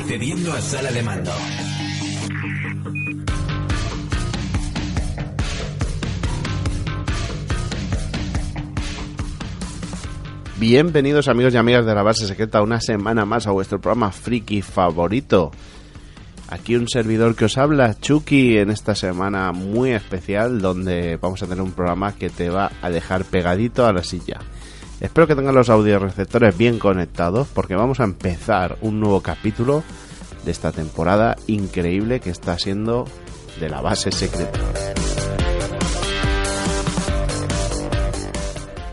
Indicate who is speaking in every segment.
Speaker 1: Accediendo a sala de mando.
Speaker 2: Bienvenidos amigos y amigas de la base secreta una semana más a vuestro programa friki favorito. Aquí un servidor que os habla, Chucky, en esta semana muy especial donde vamos a tener un programa que te va a dejar pegadito a la silla. Espero que tengan los audioreceptores bien conectados porque vamos a empezar un nuevo capítulo de esta temporada increíble que está siendo de la base secreta.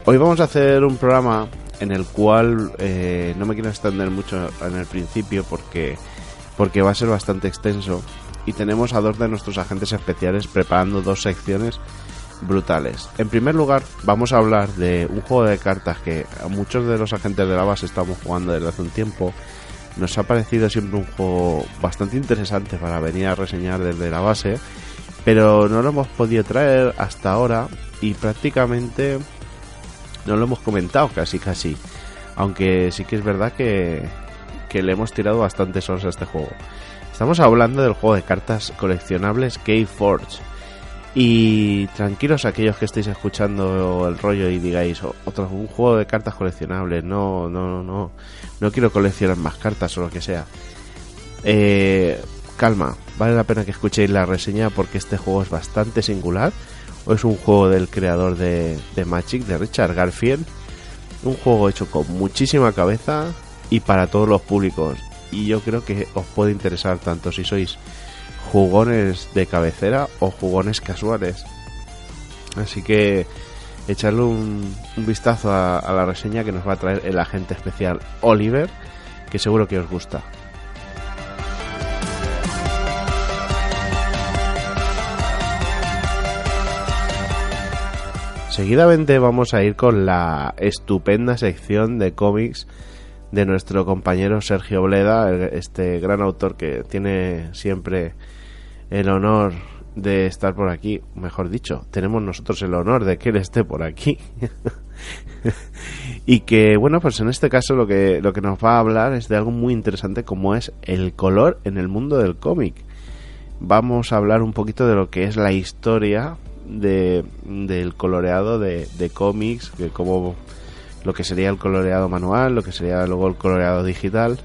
Speaker 2: Hoy vamos a hacer un programa en el cual no me quiero extender mucho en el principio porque va a ser bastante extenso y tenemos a dos de nuestros agentes especiales preparando dos secciones brutales. En primer lugar vamos a hablar de un juego de cartas que a muchos de los agentes de la base estamos jugando desde hace un tiempo. Nos ha parecido siempre un juego bastante interesante para venir a reseñar desde la base, pero no lo hemos podido traer hasta ahora y prácticamente no lo hemos comentado casi, aunque sí que es verdad que le hemos tirado bastantes horas a este juego. Estamos hablando del juego de cartas coleccionables Keyforge. Y tranquilos aquellos que estéis escuchando el rollo y digáis un juego de cartas coleccionables, no quiero coleccionar más cartas o lo que sea. Calma, vale la pena que escuchéis la reseña porque este juego es bastante singular. O es un juego del creador de Magic, de Richard Garfield. Un juego hecho con muchísima cabeza y para todos los públicos. Y yo creo que os puede interesar tanto si sois jugones de cabecera o jugones casuales. Así que echarle un vistazo a la reseña que nos va a traer el agente especial Oliver, que seguro que os gusta. Seguidamente vamos a ir con la estupenda sección de cómics de nuestro compañero Sergio Bleda, este gran autor que tiene siempre el honor de estar por aquí. Mejor dicho, tenemos nosotros el honor de que él esté por aquí. Y que, bueno, pues en este caso lo que nos va a hablar es de algo muy interesante como es el color en el mundo del cómic. Vamos a hablar un poquito de lo que es la historia del coloreado de cómics, que como lo que sería el coloreado manual, lo que sería luego el coloreado digital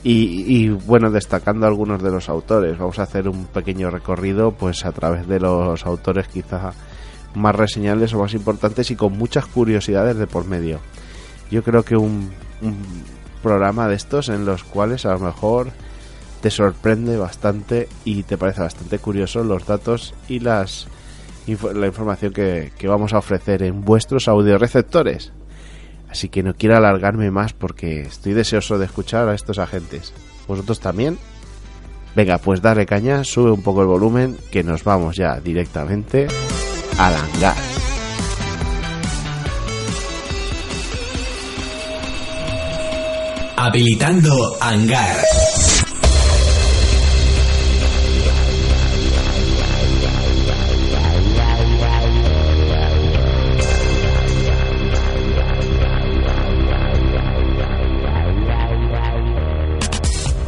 Speaker 2: y bueno, destacando algunos de los autores. Vamos a hacer un pequeño recorrido pues a través de los autores quizá más reseñables o más importantes y con muchas curiosidades de por medio. Yo creo que un programa de estos en los cuales a lo mejor te sorprende bastante y te parece bastante curioso los datos y la información que vamos a ofrecer en vuestros audioreceptores. Así que no quiero alargarme más porque estoy deseoso de escuchar a estos agentes. ¿Vosotros también? Venga, pues dale caña, sube un poco el volumen, que nos vamos ya directamente al hangar.
Speaker 1: Habilitando hangar.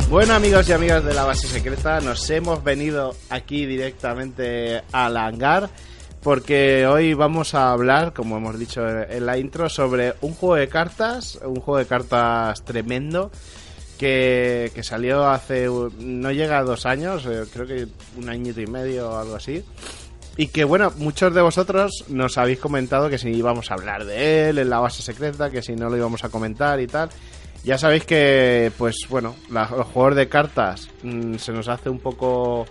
Speaker 2: Bueno amigos y amigas de la base secreta, nos hemos venido aquí directamente al hangar porque hoy vamos a hablar, como hemos dicho en la intro, sobre un juego de cartas tremendo que salió hace, no llega a 2 años, creo que 1 añito y medio o algo así. Y que bueno, muchos de vosotros nos habéis comentado que si íbamos a hablar de él en la base secreta, que si no lo íbamos a comentar y tal. Ya sabéis que, pues bueno, los juegos de cartas se nos hace un poco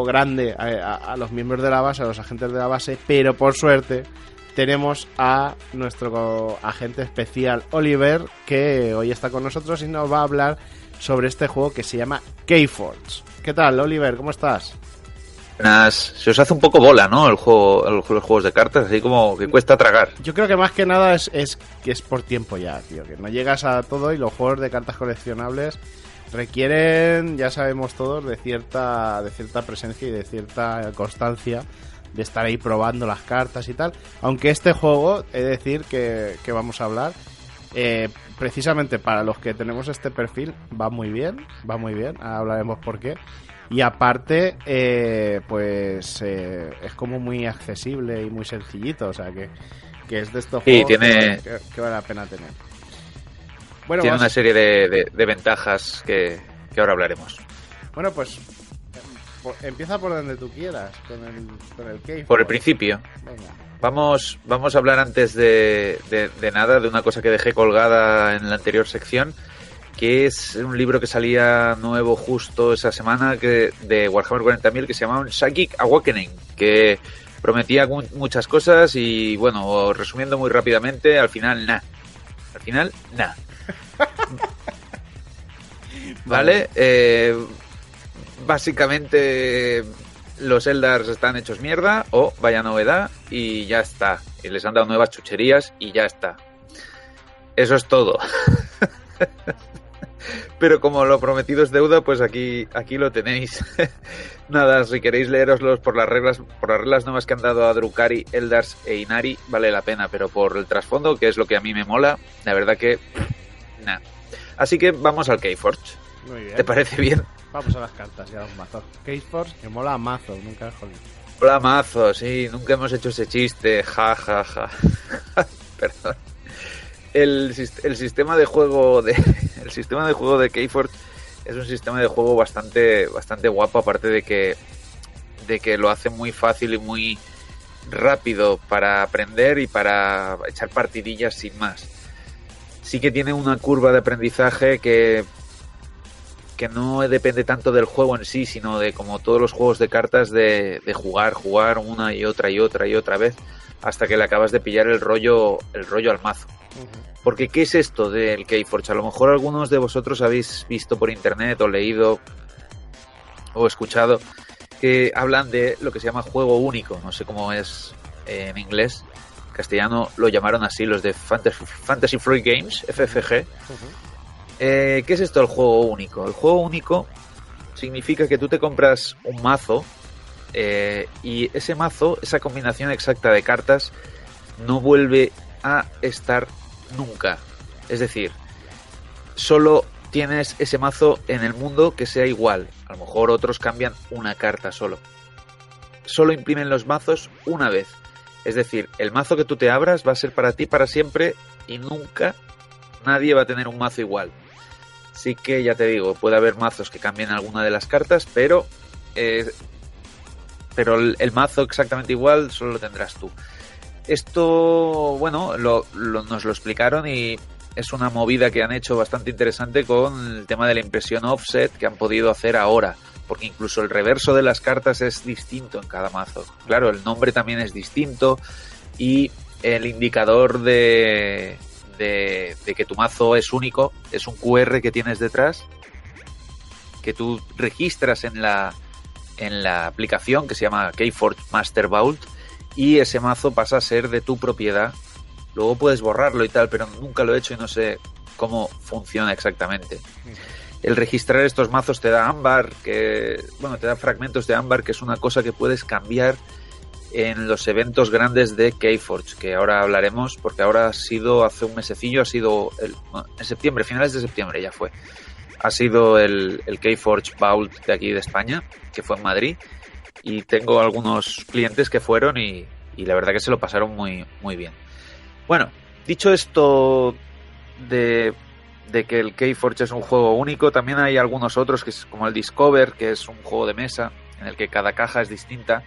Speaker 2: grande a los miembros de la base, a los agentes de la base, pero por suerte tenemos a nuestro agente especial Oliver, que hoy está con nosotros y nos va a hablar sobre este juego que se llama Keyforge. ¿Qué tal, Oliver? ¿Cómo estás?
Speaker 3: Se os hace un poco bola, ¿no? Los juegos de cartas, así como que cuesta tragar.
Speaker 2: Yo creo que más que nada es que es por tiempo ya, tío. Que no llegas a todo y los juegos de cartas coleccionables requieren, ya sabemos todos, de cierta presencia y de cierta constancia de estar ahí probando las cartas y tal. Aunque este juego, he de decir que vamos a hablar, Precisamente para los que tenemos este perfil va muy bien, ahora hablaremos por qué. Y aparte, pues es como muy accesible y muy sencillito, o sea que es de estos juegos que vale la pena tener. Bueno,
Speaker 3: tiene una serie de ventajas que ahora hablaremos.
Speaker 2: Bueno, pues empieza por donde tú quieras, con el Keyforge.
Speaker 3: Por el principio.
Speaker 2: Venga.
Speaker 3: Vamos a hablar antes de nada de una cosa que dejé colgada en la anterior sección, que es un libro que salía nuevo justo esa semana de Warhammer 40.000 que se llamaba Psychic Awakening, que prometía muchas cosas y, bueno, resumiendo muy rápidamente, al final, nada. ¿Vale? Básicamente los Eldars están hechos mierda, vaya novedad, y ya está. Y les han dado nuevas chucherías y ya está. Eso es todo. Pero como lo prometido es deuda, pues aquí lo tenéis. Nada, si queréis leeroslos por las reglas nuevas que han dado a Drukhari, Eldars e Inari, vale la pena, pero por el trasfondo, que es lo que a mí me mola, la verdad que nada. Así que vamos al Keyforge.
Speaker 2: Muy bien.
Speaker 3: ¿Te parece bien?
Speaker 2: Vamos a las cartas y a los mazos. Keyforge, que mola mazo, nunca he jodido.
Speaker 3: Mola mazo, sí, nunca hemos hecho ese chiste, ja. Perdón. El sistema de juego de Keyforge es un sistema de juego bastante guapo, aparte de que lo hace muy fácil y muy rápido para aprender y para echar partidillas sin más. Sí que tiene una curva de aprendizaje que no depende tanto del juego en sí, sino de, como todos los juegos de cartas, de jugar una y otra vez hasta que le acabas de pillar el rollo al mazo. Porque ¿qué es esto del Keyforge? A lo mejor algunos de vosotros habéis visto por internet o leído o escuchado que hablan de lo que se llama juego único. No sé cómo es en inglés. En castellano lo llamaron así los de Fantasy Free Games, FFG. ¿Qué es esto del juego único? El juego único significa que tú te compras un mazo y ese mazo, esa combinación exacta de cartas, no vuelve a estar nunca. Es decir, solo tienes ese mazo en el mundo que sea igual. A lo mejor otros cambian una carta solo. Solo imprimen los mazos una vez. Es decir, el mazo que tú te abras va a ser para ti para siempre y nunca nadie va a tener un mazo igual. Sí que ya te digo, puede haber mazos que cambien alguna de las cartas, pero el mazo exactamente igual solo lo tendrás tú. Esto, bueno, nos lo explicaron y es una movida que han hecho bastante interesante con el tema de la impresión offset que han podido hacer ahora, porque incluso el reverso de las cartas es distinto en cada mazo. Claro, el nombre también es distinto y el indicador de que tu mazo es único es un QR que tienes detrás que tú registras en la aplicación que se llama Keyforge Master Vault y ese mazo pasa a ser de tu propiedad. Luego puedes borrarlo y tal, pero nunca lo he hecho y no sé cómo funciona exactamente. El registrar estos mazos te da ámbar, te da fragmentos de ámbar, que es una cosa que puedes cambiar en los eventos grandes de Keyforge, que ahora hablaremos, porque ahora ha sido hace un mesecillo, en septiembre, finales de septiembre ya fue. Ha sido el Keyforge Vault de aquí de España, que fue en Madrid, y tengo algunos clientes que fueron y la verdad que se lo pasaron muy, muy bien. Bueno, dicho esto de que el Keyforge es un juego único, también hay algunos otros, que es como el Discover, que es un juego de mesa, en el que cada caja es distinta.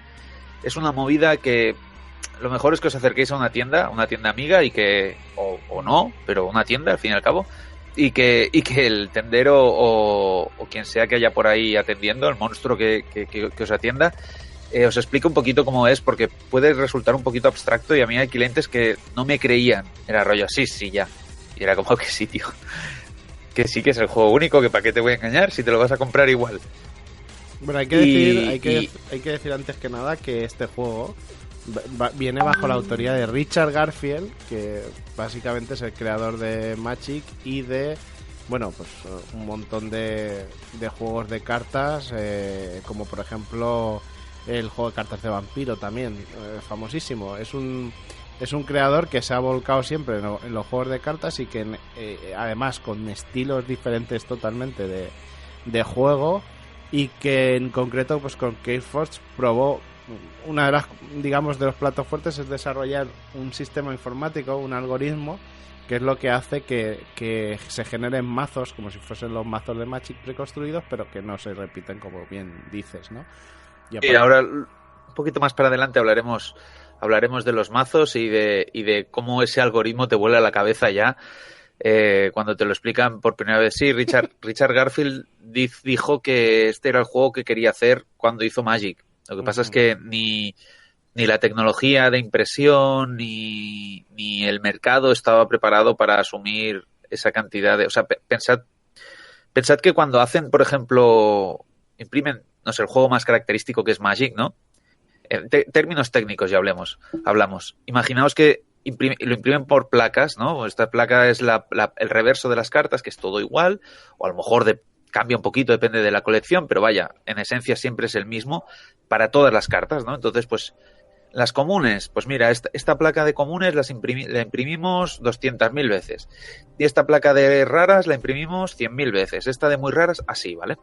Speaker 3: Es una movida que lo mejor es que os acerquéis a una tienda amiga y que, o no, pero una tienda al fin y al cabo, y que el tendero o quien sea que haya por ahí atendiendo, el monstruo que os atienda, os explique un poquito cómo es, porque puede resultar un poquito abstracto y a mí hay clientes que no me creían. Era rollo, sí, ya. Y era como que sí, tío. Que sí que es el juego único, que para qué te voy a engañar si te lo vas a comprar igual.
Speaker 2: Bueno, hay que decir antes que nada que este juego viene bajo la autoría de Richard Garfield, que básicamente es el creador de Magic y de, bueno, pues un montón de juegos de cartas, como por ejemplo el juego de cartas de vampiro también, famosísimo. Es un es un creador que se ha volcado siempre en los juegos de cartas y que además con estilos diferentes totalmente de juego, y que en concreto pues con Keyforge probó una de las, digamos, de los platos fuertes es desarrollar un sistema informático, un algoritmo que es lo que hace que se generen mazos como si fuesen los mazos de Magic preconstruidos, pero que no se repiten, como bien dices, ¿no?
Speaker 3: Y ahora un poquito más para adelante hablaremos de los mazos y de cómo ese algoritmo te vuela la cabeza ya cuando te lo explican por primera vez. Sí, Richard Garfield dijo que este era el juego que quería hacer cuando hizo Magic. Lo que pasa es que ni la tecnología de impresión ni el mercado estaba preparado para asumir esa cantidad de... O sea, pensad que cuando hacen, por ejemplo, imprimen, no sé, el juego más característico que es Magic, ¿no? En términos técnicos ya hablamos. Imaginaos que lo imprimen por placas, ¿no? Esta placa es el reverso de las cartas, que es todo igual, o a lo mejor cambia un poquito, depende de la colección, pero vaya, en esencia siempre es el mismo para todas las cartas, ¿no? Entonces, pues, las comunes, pues mira, esta placa de comunes la imprimimos 200.000 veces. Y esta placa de raras la imprimimos 100.000 veces. Esta de muy raras, así, ¿vale?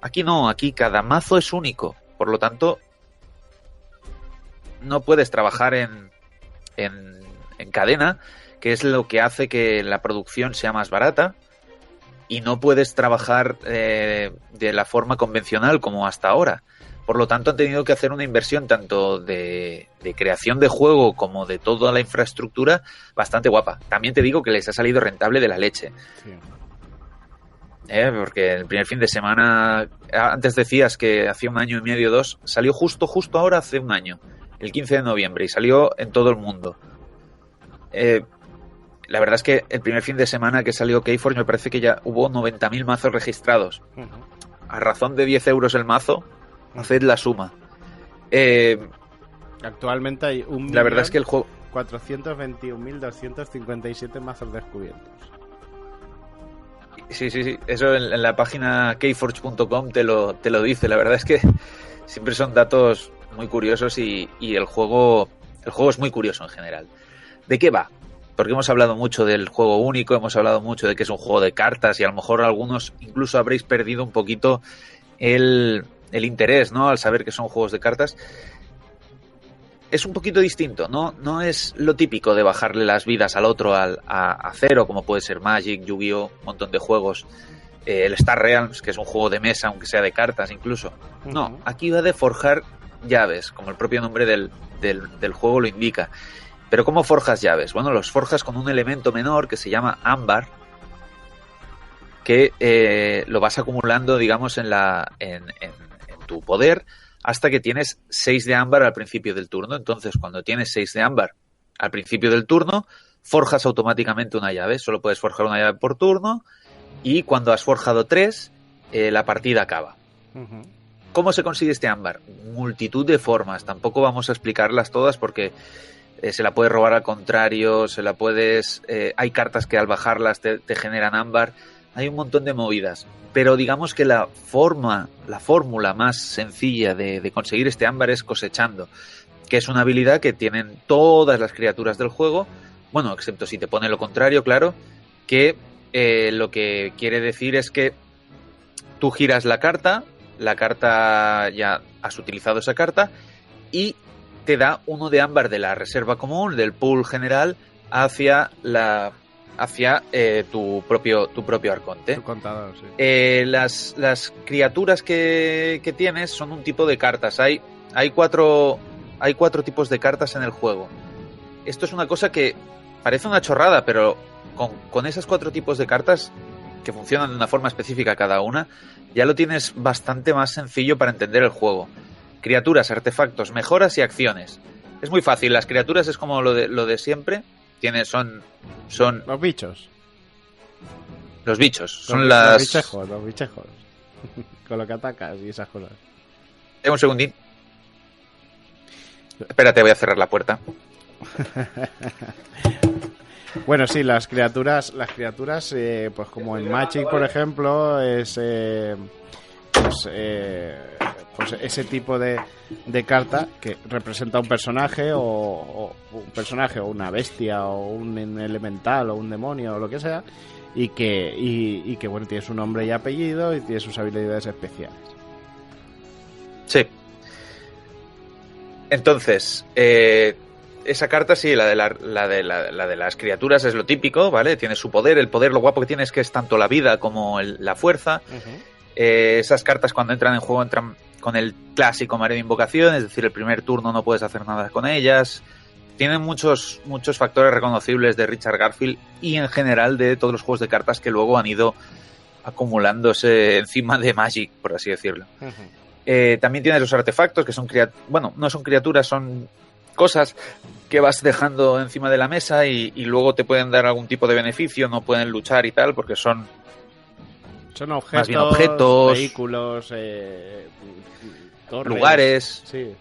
Speaker 3: Aquí no, aquí cada mazo es único. Por lo tanto, no puedes trabajar en cadena, que es lo que hace que la producción sea más barata, y no puedes trabajar de la forma convencional como hasta ahora. Por lo tanto, han tenido que hacer una inversión tanto de creación de juego como de toda la infraestructura bastante guapa. También te digo que les ha salido rentable de la leche. Sí. Porque el primer fin de semana, antes decías que hacía 1 año y medio, 2, salió justo ahora hace 1 año, el 15 de noviembre, y salió en todo el mundo. La verdad es que el primer fin de semana que salió Keyforge me parece que ya hubo 90.000 mazos registrados. A razón de 10 euros el mazo, haced la suma.
Speaker 2: Actualmente hay
Speaker 3: la verdad es que el juego
Speaker 2: 421.257 mazos descubiertos.
Speaker 3: Sí. Eso en la página keyforge.com te lo dice. La verdad es que siempre son datos muy curiosos y el juego es muy curioso en general. ¿De qué va? Porque hemos hablado mucho del juego único, hemos hablado mucho de que es un juego de cartas, y a lo mejor algunos incluso habréis perdido un poquito el interés, ¿no? Al saber que son juegos de cartas. Es un poquito distinto, no es lo típico de bajarle las vidas al otro a cero, como puede ser Magic, Yu-Gi-Oh, un montón de juegos, el Star Realms, que es un juego de mesa, aunque sea de cartas incluso. No, aquí va de forjar llaves, como el propio nombre del juego lo indica. Pero ¿cómo forjas llaves? Bueno, los forjas con un elemento menor que se llama ámbar, que lo vas acumulando, digamos, en tu poder, hasta que tienes 6 de ámbar al principio del turno. Entonces, cuando tienes 6 de ámbar al principio del turno, forjas automáticamente una llave. Solo puedes forjar una llave por turno, y cuando has forjado 3, la partida acaba. ¿Cómo se consigue este ámbar? Multitud de formas. Tampoco vamos a explicarlas todas porque se la puedes robar al contrario, hay cartas que al bajarlas te generan ámbar. Hay un montón de movidas, pero digamos que la fórmula más sencilla de conseguir este ámbar es cosechando, que es una habilidad que tienen todas las criaturas del juego, bueno, excepto si te pone lo contrario, claro, que lo que quiere decir es que tú giras la carta ya has utilizado esa carta, y te da 1 de ámbar de la reserva común, del pool general, hacia tu propio arconte.
Speaker 2: Tu contador, sí.
Speaker 3: Las criaturas que tienes son un tipo de cartas. Hay 4 tipos de cartas en el juego. Esto es una cosa que parece una chorrada, pero con esos 4 tipos de cartas, que funcionan de una forma específica cada una, ya lo tienes bastante más sencillo para entender el juego. Criaturas, artefactos, mejoras y acciones. Es muy fácil. Las criaturas es como lo de siempre. Son
Speaker 2: los bichos.
Speaker 3: Los bichos. Son
Speaker 2: los bichejos. Con lo que atacas y esas cosas.
Speaker 3: Un segundín. Espérate, voy a cerrar la puerta.
Speaker 2: Bueno, sí, las criaturas, pues como en Magic, por ejemplo, es pues ese tipo de carta que representa un personaje o una bestia o un elemental o un demonio o lo que sea, y que bueno, tiene su nombre y apellido y tiene sus habilidades especiales.
Speaker 3: Sí. Entonces, esa carta sí, la de las criaturas es lo típico, ¿vale? Tiene su poder, el poder, lo guapo que tiene es que es tanto la vida como la fuerza. Esas cartas cuando entran en juego entran con el clásico mareo de invocación, es decir, el primer turno no puedes hacer nada con ellas. Tienen muchos factores reconocibles de Richard Garfield y en general de todos los juegos de cartas que luego han ido acumulándose encima de Magic, por así decirlo. También tiene los artefactos que son no son criaturas, son cosas que vas dejando encima de la mesa y luego te pueden dar algún tipo de beneficio, no pueden luchar y tal porque son
Speaker 2: objetos,
Speaker 3: más bien objetos,
Speaker 2: vehículos, torres,
Speaker 3: lugares.
Speaker 2: Sí.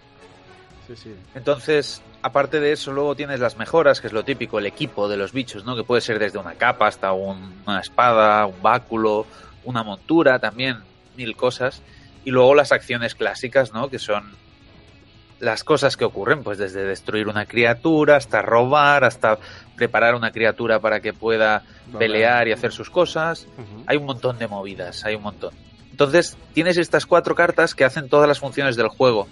Speaker 3: Entonces, aparte de eso, luego tienes las mejoras, que es lo típico, el equipo de los bichos, ¿no? Que puede ser desde una capa hasta una espada, un báculo, una montura, también 1000 cosas. Y luego las acciones clásicas, ¿no? Que son las cosas que ocurren, pues desde destruir una criatura hasta robar, hasta preparar una criatura para que pueda pelear y hacer sus cosas. Hay un montón de movidas, hay un montón. Entonces, tienes estas 4 cartas que hacen todas las funciones del juego.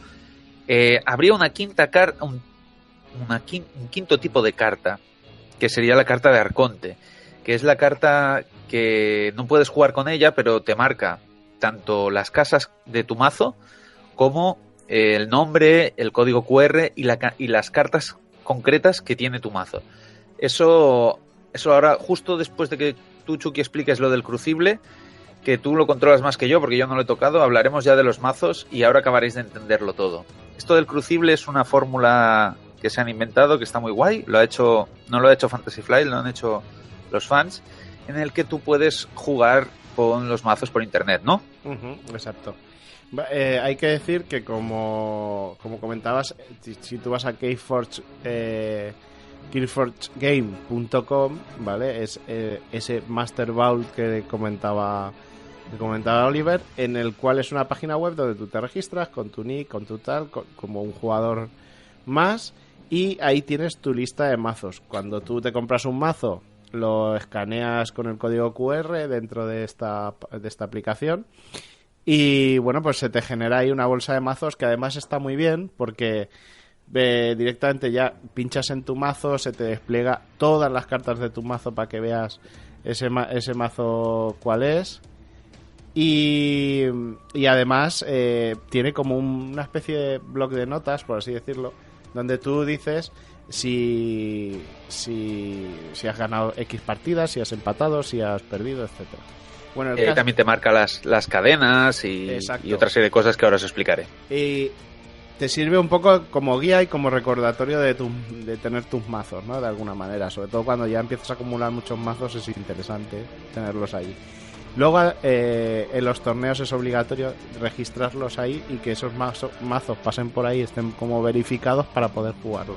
Speaker 3: Habría una quinta carta, un quinto tipo de carta, que sería la carta de Arconte, que es la carta que no puedes jugar con ella, pero te marca tanto las casas de tu mazo como el nombre, el código QR y las cartas concretas que tiene tu mazo. Eso ahora, justo después de que tú, Chucky, expliques lo del crucible, que tú lo controlas más que yo porque yo no lo he tocado, hablaremos ya de los mazos y ahora acabaréis de entenderlo todo. Esto del crucible es una fórmula que se han inventado que está muy guay, no lo ha hecho Fantasy Flight, lo han hecho los fans, en el que tú puedes jugar con los mazos por internet, ¿no?
Speaker 2: Exacto. Hay que decir que como comentabas, si tú vas a keyforgegame.com, ¿vale? Es ese Master Vault que comentaba Oliver, en el cual es una página web donde tú te registras con tu nick, con tu tal, como un jugador más, y ahí tienes tu lista de mazos. Cuando tú te compras un mazo, lo escaneas con el código QR dentro de esta aplicación y bueno, pues se te genera ahí una bolsa de mazos que además está muy bien porque directamente ya pinchas en tu mazo, se te despliega todas las cartas de tu mazo para que veas ese mazo cuál es. Y además tiene como una especie de bloc de notas, por así decirlo, donde tú dices si has ganado X partidas, si has empatado, si has perdido, etcétera. Bueno,
Speaker 3: también te marca las cadenas y otra serie de cosas que ahora os explicaré.
Speaker 2: Y te sirve un poco como guía y como recordatorio de tener tus mazos, ¿no? De alguna manera, sobre todo cuando ya empiezas a acumular muchos mazos es interesante tenerlos ahí. Luego en los torneos es obligatorio registrarlos ahí y que esos mazos pasen por ahí, estén como verificados para poder jugarlos.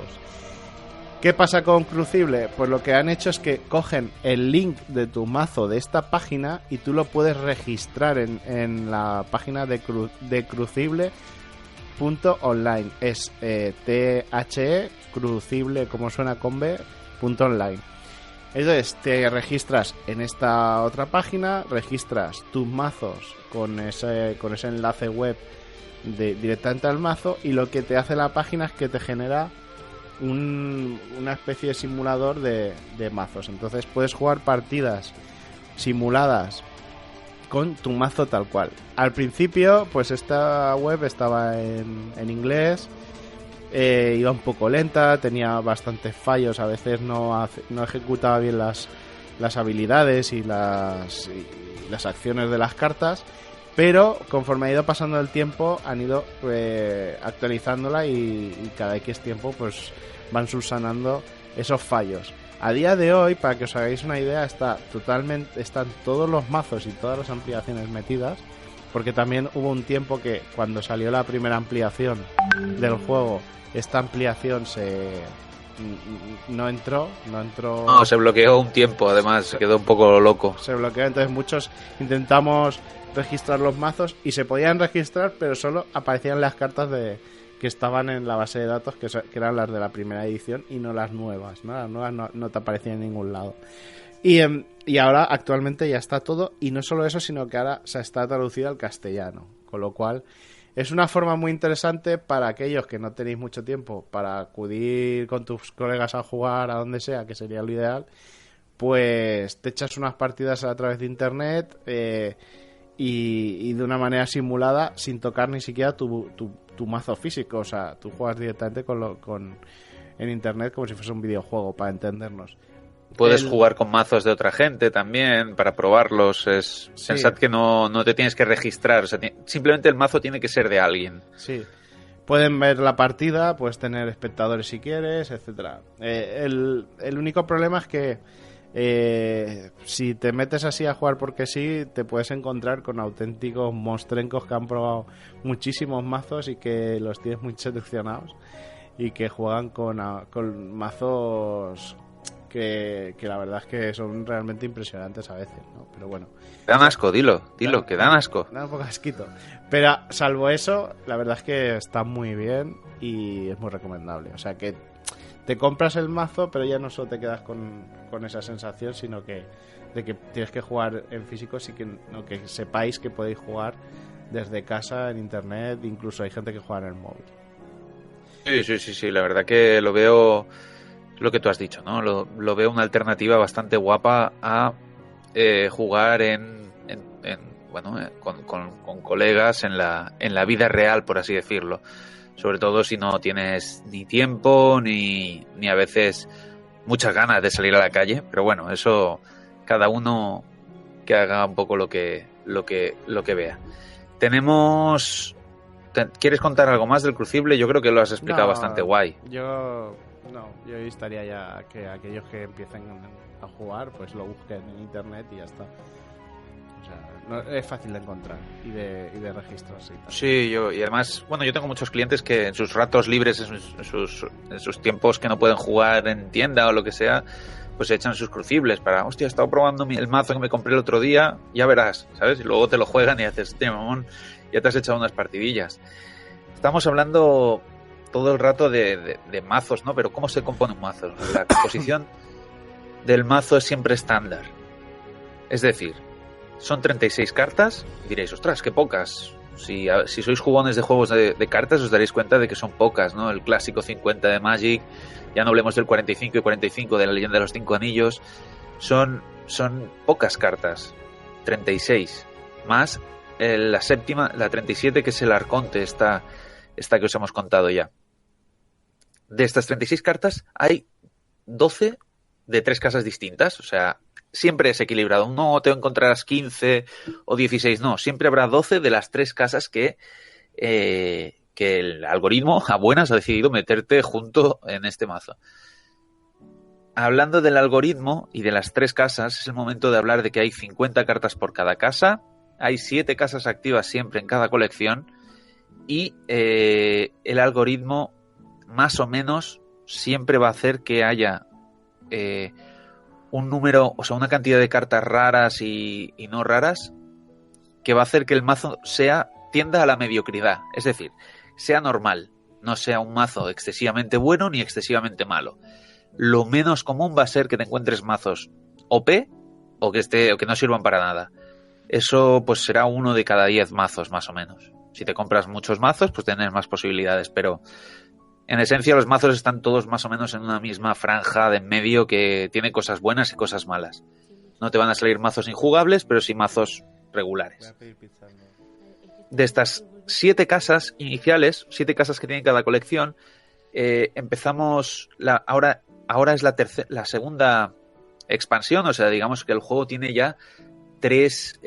Speaker 2: ¿Qué pasa con Crucible? Pues lo que han hecho es que cogen el link de tu mazo de esta página y tú lo puedes registrar en la página de crucible.online. Es THE Crucible, como suena con B, .online. Entonces te registras en esta otra página, registras tus mazos con ese enlace web directamente al mazo, y lo que te hace la página es que te genera una especie de simulador de mazos. Entonces puedes jugar partidas simuladas con tu mazo tal cual. Al principio pues esta web estaba en inglés, iba un poco lenta, tenía bastantes fallos, a veces no ejecutaba bien las habilidades y las acciones de las cartas, pero conforme ha ido pasando el tiempo han ido actualizándola y cada X tiempo pues van subsanando esos fallos. A día de hoy, para que os hagáis una idea, están todos los mazos y todas las ampliaciones metidas, porque también hubo un tiempo que cuando salió la primera ampliación del juego, esta ampliación no entró.
Speaker 3: No, se bloqueó un tiempo, además, se quedó un poco loco.
Speaker 2: Se bloqueó, entonces muchos intentamos registrar los mazos y se podían registrar, pero solo aparecían las cartas que estaban en la base de datos, que eran las de la primera edición y no las nuevas, ¿no? Las nuevas no te aparecían en ningún lado. Y ahora actualmente ya está todo, y no solo eso, sino que ahora se está traducido al castellano, con lo cual es una forma muy interesante para aquellos que no tenéis mucho tiempo para acudir con tus colegas a jugar a donde sea, que sería lo ideal. Pues te echas unas partidas a través de internet y de una manera simulada, sin tocar ni siquiera tu mazo físico. O sea, tú juegas directamente en internet como si fuese un videojuego, para entendernos.
Speaker 3: Puedes jugar con mazos de otra gente también para probarlos. Pensad que no te tienes que registrar. O sea, simplemente el mazo tiene que ser de alguien.
Speaker 2: Sí. Pueden ver la partida, puedes tener espectadores si quieres, etcétera. El único problema es que si te metes así a jugar porque sí, te puedes encontrar con auténticos monstrencos que han probado muchísimos mazos y que los tienes muy seleccionados y que juegan con mazos que la verdad es que son realmente impresionantes a veces, ¿no? Pero bueno.
Speaker 3: Dan asco, dilo, que dan asco.
Speaker 2: Da un poco asquito. Pero salvo eso, la verdad es que está muy bien y es muy recomendable. O sea que te compras el mazo, pero ya no solo te quedas con esa sensación, sino que de que tienes que jugar en físico, sí que sepáis que podéis jugar desde casa, en internet, incluso hay gente que juega en el móvil.
Speaker 3: Sí, la verdad que lo veo, lo que tú has dicho, ¿no? Lo veo una alternativa bastante guapa a jugar con colegas en la vida real, por así decirlo. Sobre todo si no tienes ni tiempo ni a veces muchas ganas de salir a la calle, pero bueno, eso cada uno que haga un poco lo que vea. ¿Quieres contar algo más del Crucible? Yo creo que lo has explicado bastante guay.
Speaker 2: Yo estaría ya que aquellos que empiecen a jugar pues lo busquen en internet y ya está. O sea, es fácil de encontrar y de registrarse y tal.
Speaker 3: Sí, y además, bueno, yo tengo muchos clientes que en sus ratos libres, en sus tiempos que no pueden jugar en tienda o lo que sea, pues se echan sus Crucibles para, hostia, he estado probando el mazo que me compré el otro día, ya verás, ¿sabes? Y luego te lo juegan y haces, mamón, ya te has echado unas partidillas. Estamos hablando todo el rato de mazos, ¿no? Pero ¿cómo se compone un mazo? La composición del mazo es siempre estándar. Es decir, son 36 cartas y diréis, ostras, qué pocas. Si sois jugones de juegos de cartas os daréis cuenta de que son pocas, ¿no? El clásico 50 de Magic, ya no hablemos del 45 y 45 de la Leyenda de los 5 Anillos, son pocas cartas, 36, más la séptima, la 37, que es el Arconte, esta que os hemos contado ya. De estas 36 cartas hay 12 de 3 casas distintas, o sea, siempre es equilibrado. No te encontrarás 15 o 16, no. Siempre habrá 12 de las 3 casas que el algoritmo a buenas ha decidido meterte junto en este mazo. Hablando del algoritmo y de las 3 casas, es el momento de hablar de que hay 50 cartas por cada casa. Hay 7 casas activas siempre en cada colección. Y el algoritmo, más o menos, siempre va a hacer que haya un número, o sea, una cantidad de cartas raras y no raras, que va a hacer que el mazo tienda a la mediocridad, es decir, sea normal, no sea un mazo excesivamente bueno ni excesivamente malo. Lo menos común va a ser que te encuentres mazos OP o que no sirvan para nada. Eso pues será 1 de cada 10 mazos más o menos. Si te compras muchos mazos, pues tienes más posibilidades, pero en esencia los mazos están todos más o menos en una misma franja de en medio que tiene cosas buenas y cosas malas. No te van a salir mazos injugables, pero sí mazos regulares. De estas 7 casas iniciales, 7 casas que tiene cada colección, empezamos ahora es la segunda expansión, o sea, digamos que el juego tiene ya 3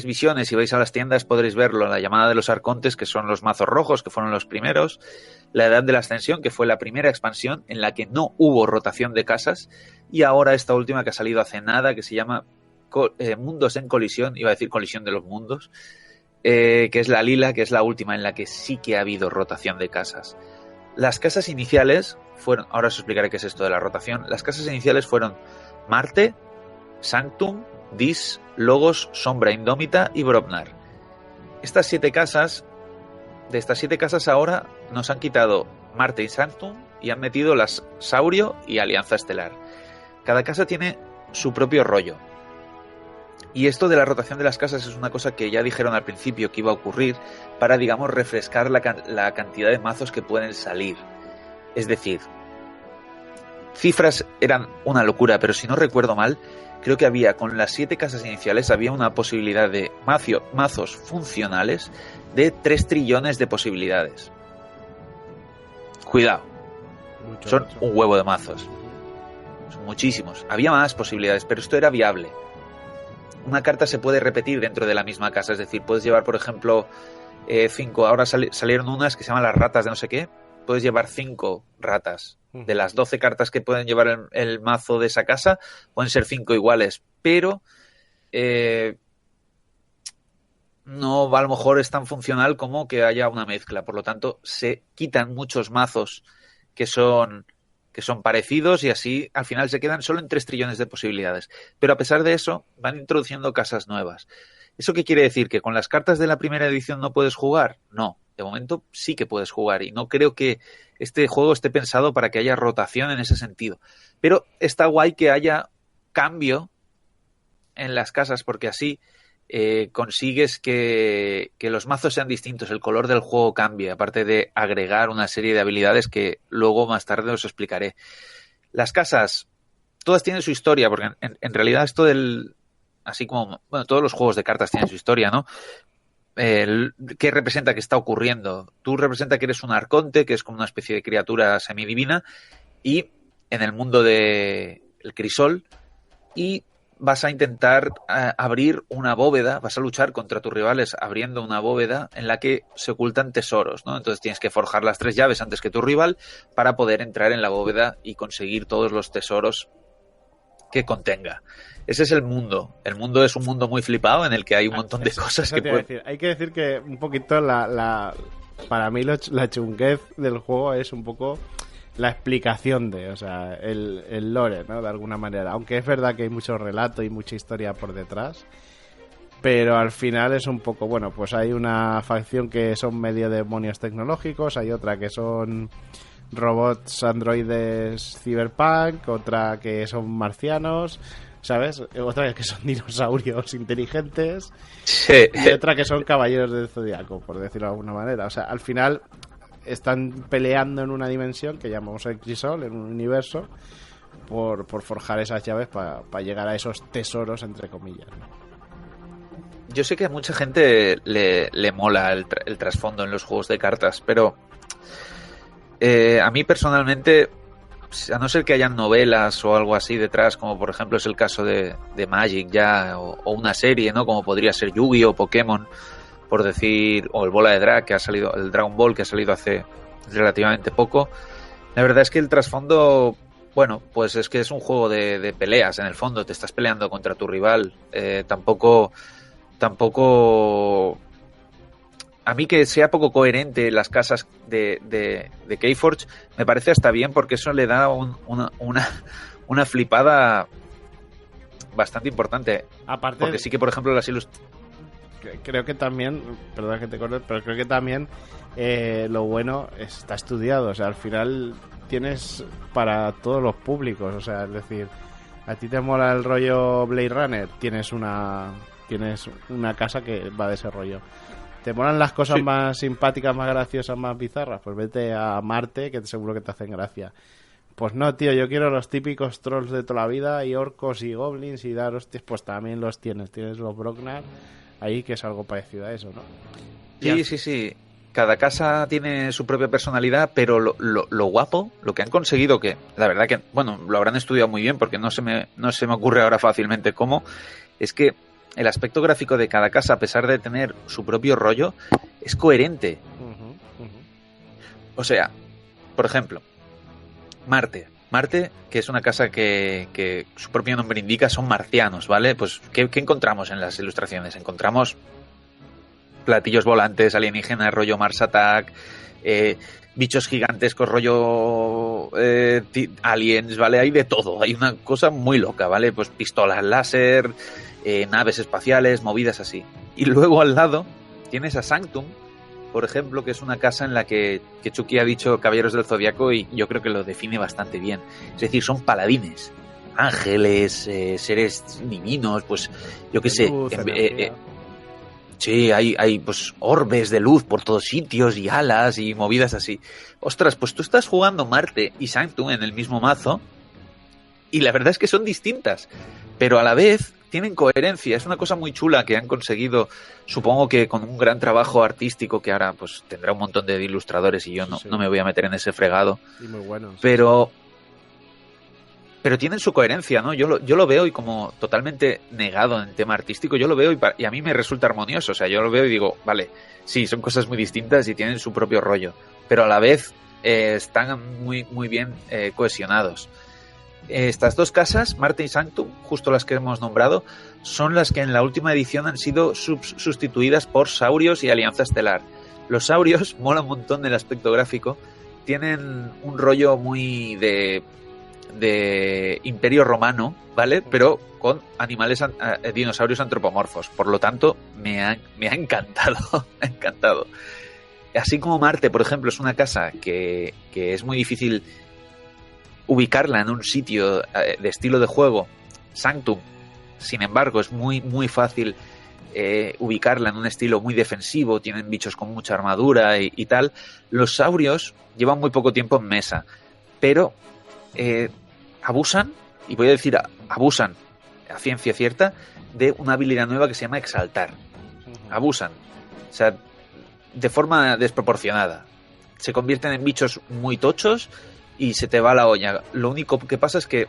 Speaker 3: visiones. Si vais a las tiendas podréis verlo: la llamada de los arcontes, que son los mazos rojos, que fueron los primeros; la edad de la ascensión, que fue la primera expansión en la que no hubo rotación de casas; y ahora esta última que ha salido hace nada, que se llama Mundos en Colisión, iba a decir Colisión de los Mundos, que es la lila, que es la última en la que sí que ha habido rotación de casas. Las casas iniciales fueron, ahora os explicaré qué es esto de la rotación, las casas iniciales fueron Marte, Sanctum, Dis, Logos, Sombra Indómita y Brobnar. De estas 7 casas ahora nos han quitado Marte y Sanctum y han metido las Saurio y Alianza Estelar. Cada casa tiene su propio rollo. Y esto de la rotación de las casas es una cosa que ya dijeron al principio que iba a ocurrir para, digamos, refrescar la cantidad de mazos que pueden salir. Es decir, cifras eran una locura, pero si no recuerdo mal, creo que había, con las 7 casas iniciales, había una posibilidad de mazos funcionales de 3 trillones de posibilidades. Cuidado, son un huevo de mazos. Son muchísimos. Había más posibilidades, pero esto era viable. Una carta se puede repetir dentro de la misma casa, es decir, puedes llevar, por ejemplo, 5, ahora salieron unas que se llaman las ratas de no sé qué, puedes llevar 5 ratas. De las 12 cartas que pueden llevar el mazo de esa casa, pueden ser 5 iguales, pero no a lo mejor es tan funcional como que haya una mezcla. Por lo tanto, se quitan muchos mazos que son parecidos y así al final se quedan solo en 3 trillones de posibilidades. Pero a pesar de eso, van introduciendo casas nuevas. ¿Eso qué quiere decir? ¿Que con las cartas de la primera edición no puedes jugar? No, de momento sí que puedes jugar y no creo que este juego esté pensado para que haya rotación en ese sentido. Pero está guay que haya cambio en las casas porque así consigues que los mazos sean distintos, el color del juego cambie, aparte de agregar una serie de habilidades que luego más tarde os explicaré. Las casas, todas tienen su historia, porque en realidad esto así como, bueno, todos los juegos de cartas tienen su historia, ¿no? ¿Qué representa que está ocurriendo? Tú representa que eres un arconte, que es como una especie de criatura semidivina, y en el mundo del crisol, y vas a intentar abrir una bóveda, vas a luchar contra tus rivales abriendo una bóveda en la que se ocultan tesoros, ¿no? Entonces tienes que forjar las 3 llaves antes que tu rival para poder entrar en la bóveda y conseguir todos los tesoros que contenga. Ese es el mundo. El mundo es un mundo muy flipado en el que hay un montón de cosas que pueden...
Speaker 2: Hay que decir que un poquito para mí la chunguez del juego es un poco la explicación o sea, el lore, ¿no? De alguna manera. Aunque es verdad que hay mucho relato y mucha historia por detrás, pero al final es un poco, bueno, pues hay una facción que son medio demonios tecnológicos, hay otra que son robots androides cyberpunk, otra que son marcianos, ¿sabes? Otra que son dinosaurios inteligentes,
Speaker 3: sí.
Speaker 2: Y otra que son caballeros del zodiaco, por decirlo de alguna manera. O sea, al final están peleando en una dimensión que llamamos el crisol, en un universo, por forjar esas llaves para llegar a esos tesoros, entre comillas, ¿no?
Speaker 3: Yo sé que a mucha gente le mola el trasfondo en los juegos de cartas, pero a mí personalmente, a no ser que hayan novelas o algo así detrás, como por ejemplo es el caso de Magic ya, o una serie, ¿no? Como podría ser Yu-Gi-Oh! O Pokémon, por decir, o el Bola de Drag que ha salido, el Dragon Ball que ha salido hace relativamente poco. La verdad es que el trasfondo, bueno, pues es que es un juego de peleas, en el fondo, te estás peleando contra tu rival. Tampoco a mí que sea poco coherente las casas de Keyforge me parece hasta bien, porque eso le da una flipada bastante importante.
Speaker 2: Aparte,
Speaker 3: porque sí que, por ejemplo, las
Speaker 2: creo que también, perdón que te corte, pero creo que también lo bueno está estudiado. O sea, al final tienes para todos los públicos. O sea, es decir, a ti te mola el rollo Blade Runner, tienes una casa que va de ese rollo. ¿Te molan las cosas más simpáticas, más graciosas, más bizarras? Pues vete a Marte, que seguro que te hacen gracia. Pues no, tío, yo quiero los típicos trolls de toda la vida, y orcos y goblins y dar hostias, pues también los tienes. Tienes los Brognar ahí, que es algo parecido a eso, ¿no?
Speaker 3: Sí. Cada casa tiene su propia personalidad, pero lo guapo, lo que han conseguido, que la verdad que, bueno, lo habrán estudiado muy bien, porque no se me ocurre ahora fácilmente cómo, es que el aspecto gráfico de cada casa, a pesar de tener su propio rollo, es coherente. O sea, por ejemplo, Marte, que es una casa que su propio nombre indica, son marcianos, ¿vale? Pues, ¿qué encontramos en las ilustraciones? Encontramos platillos volantes, alienígenas, rollo Mars Attack, bichos gigantescos, rollo aliens, ¿vale? Hay de todo, hay una cosa muy loca, ¿vale? Pues pistolas láser, naves espaciales, movidas así. Y luego al lado tienes a Sanctum, por ejemplo, que es una casa en la que Chucky ha dicho Caballeros del Zodiaco y yo creo que lo define bastante bien. Es decir, son paladines, ángeles, seres divinos, pues yo qué sé. Sí, hay pues orbes de luz por todos sitios y alas y movidas así. Ostras, pues tú estás jugando Marte y Sanctum en el mismo mazo y la verdad es que son distintas, pero a la vez tienen coherencia. Es una cosa muy chula que han conseguido, supongo que con un gran trabajo artístico que ahora pues tendrá un montón de ilustradores y yo no me voy a meter en ese fregado.
Speaker 2: Y muy buenos.
Speaker 3: Pero tienen su coherencia, ¿no? Yo lo veo y como totalmente negado en tema artístico, yo lo veo y a mí me resulta armonioso. O sea, yo lo veo y digo, vale, sí, son cosas muy distintas y tienen su propio rollo, pero a la vez están muy, muy bien cohesionados. Estas dos casas, Marte y Sanctum, justo las que hemos nombrado, son las que en la última edición han sido sustituidas por Saurios y Alianza Estelar. Los Saurios mola un montón del aspecto gráfico, tienen un rollo muy de Imperio Romano, ¿vale? Pero con animales, dinosaurios antropomorfos. Por lo tanto, me ha encantado, me ha encantado. Así como Marte, por ejemplo, es una casa que es muy difícil ubicarla en un sitio de estilo de juego. Sanctum, sin embargo, es muy, muy fácil ubicarla en un estilo muy defensivo, tienen bichos con mucha armadura y tal. Los Saurios llevan muy poco tiempo en mesa, pero abusan, y voy a decir abusan a ciencia cierta, de una habilidad nueva que se llama Exaltar. Abusan, o sea, de forma desproporcionada. Se convierten en bichos muy tochos y se te va la olla. Lo único que pasa es que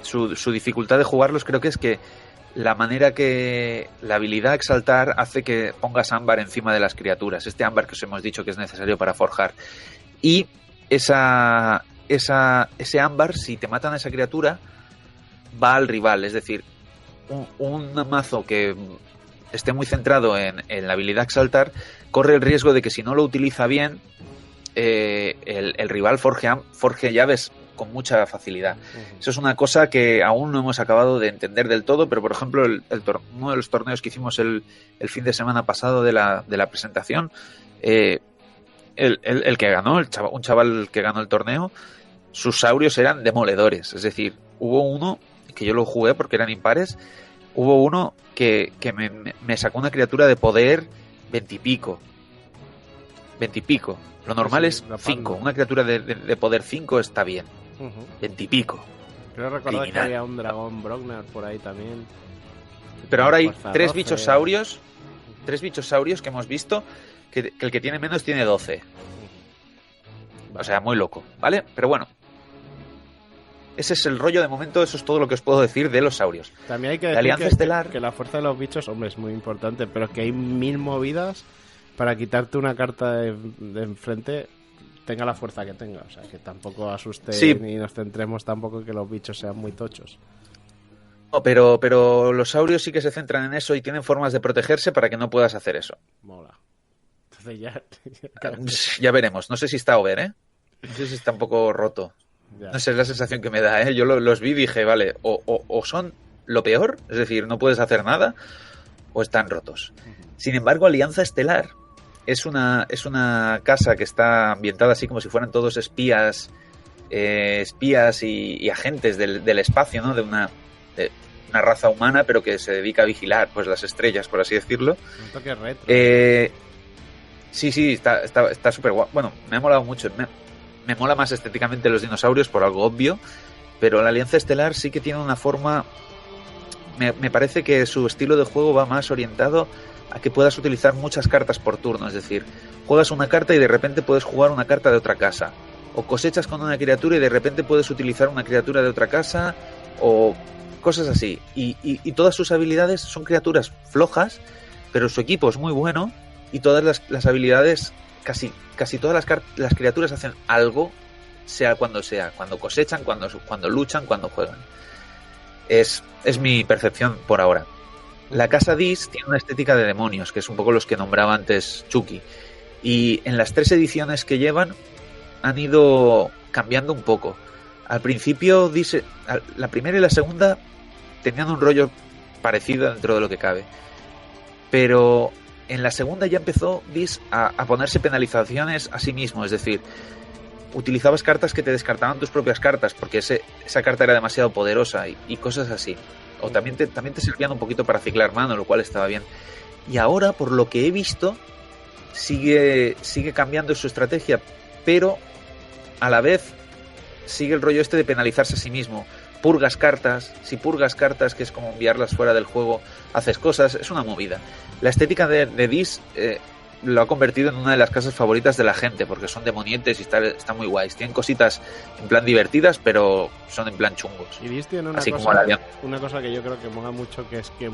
Speaker 3: su dificultad de jugarlos creo que es que la manera que la habilidad Exaltar hace que pongas ámbar encima de las criaturas. Este ámbar que os hemos dicho que es necesario para forjar. Y ese ámbar, si te matan a esa criatura, va al rival. Es decir, un mazo que esté muy centrado en la habilidad Exaltar corre el riesgo de que si no lo utiliza bien, el rival forje llaves con mucha facilidad. Eso es una cosa que aún no hemos acabado de entender del todo, pero por ejemplo uno de los torneos que hicimos el fin de semana pasado de la presentación, el que ganó, un chaval que ganó el torneo, sus saurios eran demoledores. Es decir, hubo uno que yo lo jugué porque eran impares, hubo uno que me sacó una criatura de poder 20 y pico. Lo normal es 5. Una criatura de poder 5 está bien. 20 y pico.
Speaker 2: Creo recordar que había un dragón Brognar por ahí también.
Speaker 3: Pero ahora hay 3 bichos saurios. 3 bichos saurios que hemos visto. Que el que tiene menos tiene 12. O sea, muy loco, ¿vale? Pero bueno. Ese es el rollo de momento. Eso es todo lo que os puedo decir de los saurios.
Speaker 2: También hay que decir que la fuerza de los bichos, hombre, es muy importante. Pero que hay 1000 movidas para quitarte una carta de enfrente, tenga la fuerza que tenga. O sea, que tampoco asuste ni nos centremos tampoco en que los bichos sean muy tochos.
Speaker 3: No, pero los saurios sí que se centran en eso y tienen formas de protegerse para que no puedas hacer eso.
Speaker 2: Mola. Entonces
Speaker 3: ya veremos. No sé si está over, ¿eh? No sé si está un poco roto. Ya. No sé, es la sensación que me da, ¿eh? Yo los vi y dije, vale, o son lo peor, es decir, no puedes hacer nada, o están rotos. Sin embargo, Alianza Estelar es una casa que está ambientada así como si fueran todos espías y agentes del espacio, ¿no? De una raza humana, pero que se dedica a vigilar pues las estrellas, por así decirlo.
Speaker 2: Un toque retro.
Speaker 3: Sí, está súper guapo. Bueno, me ha molado mucho. Me mola más estéticamente los dinosaurios por algo obvio, pero la Alianza Estelar sí que tiene una forma... Me parece que su estilo de juego va más orientado a que puedas utilizar muchas cartas por turno. Es decir, juegas una carta y de repente puedes jugar una carta de otra casa. O cosechas con una criatura y de repente puedes utilizar una criatura de otra casa. O cosas así. Y todas sus habilidades son criaturas flojas, pero su equipo es muy bueno. Y todas las habilidades, casi todas las criaturas hacen algo, sea. Cuando cosechan, cuando luchan, cuando juegan. Es mi percepción por ahora. La casa Dis tiene una estética de demonios, que es un poco los que nombraba antes Chucky. Y en las 3 ediciones que llevan han ido cambiando un poco. Al principio, dice, la primera y la segunda tenían un rollo parecido dentro de lo que cabe. Pero en la segunda ya empezó Dis a ponerse penalizaciones a sí mismo. Es decir, utilizabas cartas que te descartaban tus propias cartas porque esa carta era demasiado poderosa y cosas así. O también te servían un poquito para ciclar mano, lo cual estaba bien. Y ahora, por lo que he visto, sigue cambiando su estrategia, pero a la vez sigue el rollo este de penalizarse a sí mismo. Purgas cartas, si purgas cartas, que es como enviarlas fuera del juego, haces cosas, es una movida. La estética de Dis lo ha convertido en una de las casas favoritas de la gente, porque son demonientes y está muy guays. Tienen cositas en plan divertidas, pero son en plan chungos.
Speaker 2: Y Dis tiene una cosa que yo creo que mola mucho, que es que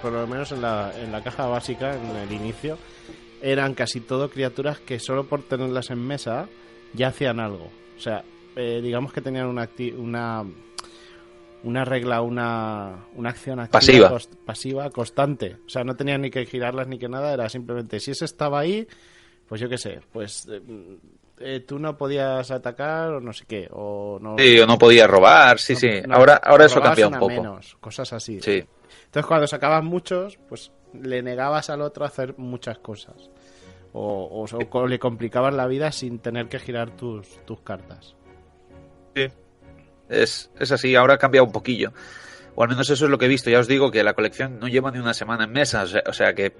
Speaker 2: por lo menos en la caja básica, en el inicio, eran casi todo criaturas que solo por tenerlas en mesa ya hacían algo. O sea, digamos que tenían una regla, una acción activa pasiva constante. O sea, no tenían ni que girarlas ni que nada, era simplemente si ese estaba ahí, pues yo qué sé, pues tú no podías atacar o no sé qué, o no. Sí,
Speaker 3: o no podías robar, sí. No, ahora eso cambia un poco.
Speaker 2: Menos, cosas así.
Speaker 3: Sí.
Speaker 2: Entonces cuando sacabas muchos, pues le negabas al otro a hacer muchas cosas. O le complicabas la vida sin tener que girar tus cartas.
Speaker 3: Sí. Es así, ahora ha cambiado un poquillo. O al menos eso es lo que he visto. Ya os digo que la colección no lleva ni una semana en mesa. O sea que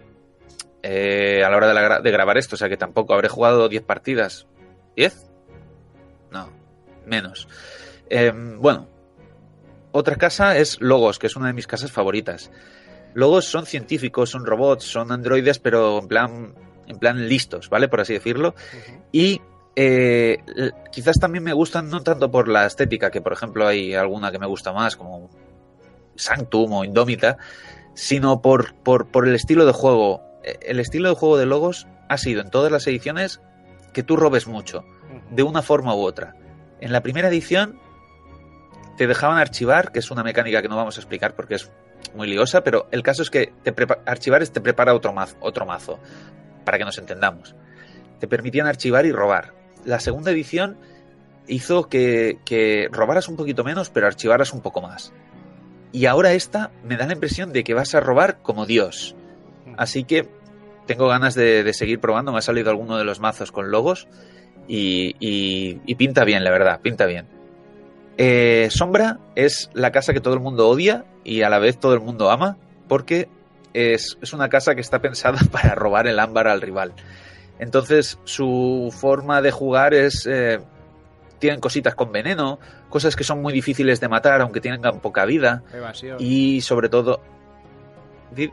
Speaker 3: a la hora de grabar esto, o sea que tampoco habré jugado 10 partidas. ¿10? No, menos. Bueno, otra casa es Logos, que es una de mis casas favoritas. Logos son científicos, son robots, son androides, pero en plan listos, ¿vale? Por así decirlo. Uh-huh. Y quizás también me gustan no tanto por la estética, que por ejemplo hay alguna que me gusta más, como Sanctum o Indómita, sino por el estilo de juego. El estilo de juego de Logos ha sido en todas las ediciones que tú robes mucho, de una forma u otra. En la primera edición te dejaban archivar, que es una mecánica que no vamos a explicar porque es muy liosa, pero el caso es que archivar te prepara otro mazo, para que nos entendamos. Te permitían archivar y robar. La segunda edición hizo que robaras un poquito menos, pero archivaras un poco más. Y ahora esta me da la impresión de que vas a robar como Dios. Así que tengo ganas de seguir probando. Me ha salido alguno de los mazos con logos y pinta bien, la verdad, pinta bien. Sombra es la casa que todo el mundo odia y a la vez todo el mundo ama, porque es una casa que está pensada para robar el ámbar al rival. Entonces su forma de jugar es... tienen cositas con veneno, cosas que son muy difíciles de matar aunque tengan poca vida.
Speaker 2: Evasión.
Speaker 3: Y sobre todo...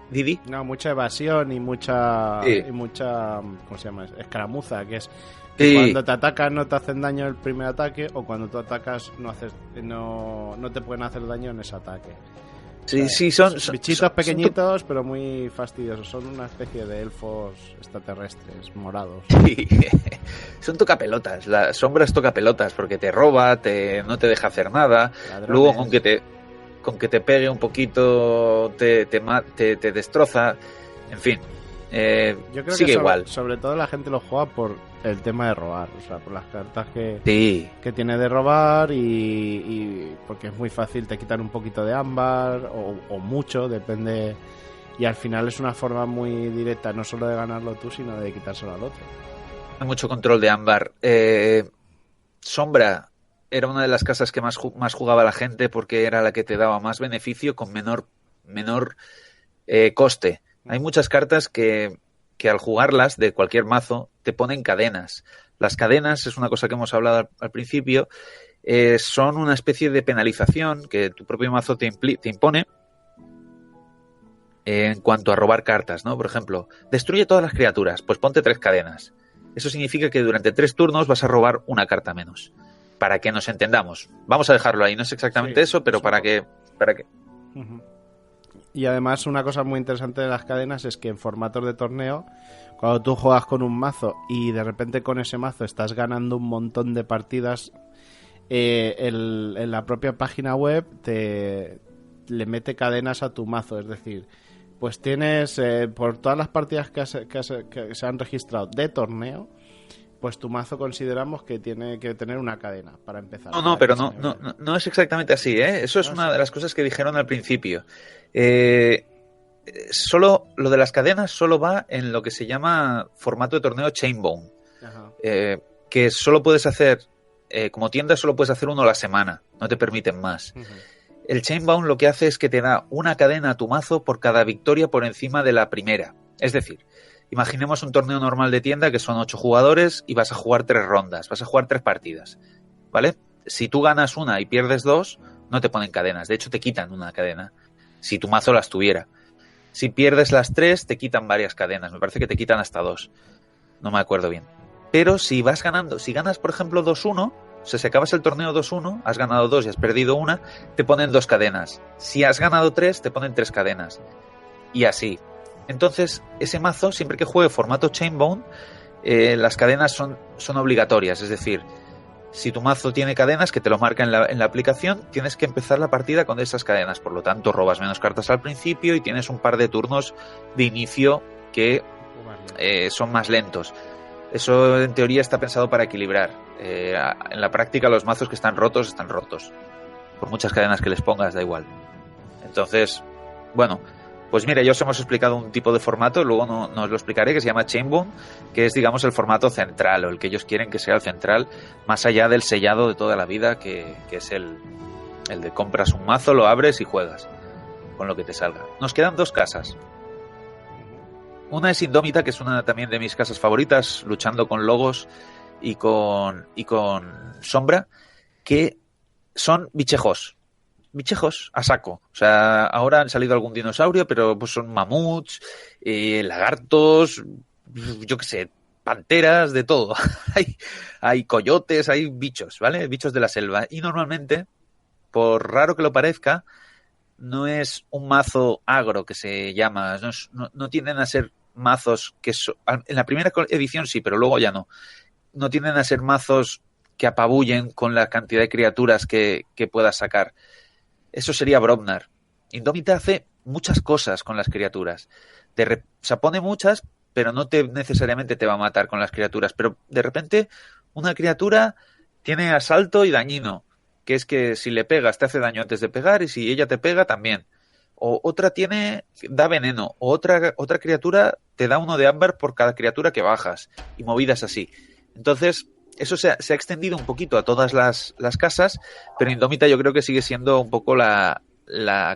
Speaker 3: ¿Didi?
Speaker 2: No, mucha evasión y mucha...
Speaker 3: Sí.
Speaker 2: Y mucha... ¿Cómo se llama? Escaramuza, que es... Sí. Cuando te atacan no te hacen daño el primer ataque, o cuando tú atacas no te pueden hacer daño en ese ataque.
Speaker 3: Sí,
Speaker 2: o sea,
Speaker 3: sí, son
Speaker 2: bichitos pequeñitos, pero muy fastidiosos. Son una especie de elfos extraterrestres morados.
Speaker 3: Sí. Son tocapelotas. La sombra es tocapelotas porque te roba, no te deja hacer nada. Ladrones. Luego con que te pegue un poquito te destroza. En fin.
Speaker 2: Yo creo
Speaker 3: sigue
Speaker 2: que
Speaker 3: igual.
Speaker 2: Sobre todo la gente lo juega por el tema de robar, o sea, por las cartas que tiene de robar y porque es muy fácil, te quitan un poquito de ámbar o mucho, depende, y al final es una forma muy directa no solo de ganarlo tú, sino de quitárselo al otro.
Speaker 3: Hay mucho control de ámbar. Sombra era una de las casas que más jugaba la gente porque era la que te daba más beneficio con menor coste. Hay muchas cartas que al jugarlas de cualquier mazo te ponen cadenas. Las cadenas, es una cosa que hemos hablado al principio, son una especie de penalización que tu propio mazo te impone en cuanto a robar cartas, ¿no? Por ejemplo, destruye todas las criaturas, pues ponte 3 cadenas. Eso significa que durante 3 turnos vas a robar una carta menos. Para que nos entendamos. Vamos a dejarlo ahí, no es exactamente eso, pero para que...
Speaker 2: Uh-huh. Y además una cosa muy interesante de las cadenas es que en formatos de torneo, cuando tú juegas con un mazo y de repente con ese mazo estás ganando un montón de partidas, en la propia página web le mete cadenas a tu mazo. Es decir, pues tienes, por todas las partidas que se han registrado de torneo, pues tu mazo consideramos que tiene que tener una cadena para empezar.
Speaker 3: No, pero no es exactamente así, ¿eh? Eso es una de las cosas que dijeron al principio. Solo lo de las cadenas solo va en lo que se llama formato de torneo Chainbound. Que solo puedes hacer, como tienda solo puedes hacer uno a la semana, no te permiten más. El Chainbound lo que hace es que te da una cadena a tu mazo por cada victoria por encima de la primera. Es decir, imaginemos un torneo normal de tienda que son 8 jugadores y vas a jugar 3 rondas, vas a jugar 3 partidas, ¿vale? Si tú ganas una y pierdes 2, no te ponen cadenas, de hecho te quitan una cadena, si tu mazo las tuviera. Si pierdes las 3, te quitan varias cadenas, me parece que te quitan hasta 2, no me acuerdo bien. Pero si vas ganando, si ganas por ejemplo 2-1, o sea, si acabas el torneo 2-1, has ganado 2 y has perdido una, te ponen 2 cadenas. Si has ganado 3, te ponen 3 cadenas. Y así. Entonces, ese mazo, siempre que juegue formato Chainbound, las cadenas son obligatorias. Es decir, si tu mazo tiene cadenas, que te lo marca en la aplicación, tienes que empezar la partida con esas cadenas. Por lo tanto, robas menos cartas al principio y tienes un par de turnos de inicio que son más lentos. Eso en teoría está pensado para equilibrar. En la práctica los mazos que están rotos. Por muchas cadenas que les pongas, da igual. Entonces, bueno, pues mira, ya os hemos explicado un tipo de formato, luego no os lo explicaré, que se llama Chainbound, que es, digamos, el formato central, o el que ellos quieren que sea el central, más allá del sellado de toda la vida, que es el de compras un mazo, lo abres y juegas con lo que te salga. Nos quedan 2 casas. Una es Indómita, que es una también de mis casas favoritas, luchando con logos y con sombra, que son bichejos a saco. O sea, ahora han salido algún dinosaurio, pero pues son mamuts, lagartos, yo qué sé, panteras, de todo. hay coyotes, hay bichos, ¿vale? Bichos de la selva. Y normalmente, por raro que lo parezca, no es un mazo agro que se llama, no tienden a ser mazos que en la primera edición sí, pero luego ya no tienden a ser mazos que apabullen con la cantidad de criaturas que puedas sacar. Eso sería Brobnar. Indómita hace muchas cosas con las criaturas. O sea, pone muchas, pero no necesariamente te va a matar con las criaturas. Pero de repente una criatura tiene asalto y dañino, que es que si le pegas te hace daño antes de pegar y si ella te pega también. O otra da veneno, o otra criatura te da 1 de ámbar por cada criatura que bajas, y movidas así. Entonces, eso se ha extendido un poquito a todas las casas, pero Indómita yo creo que sigue siendo un poco la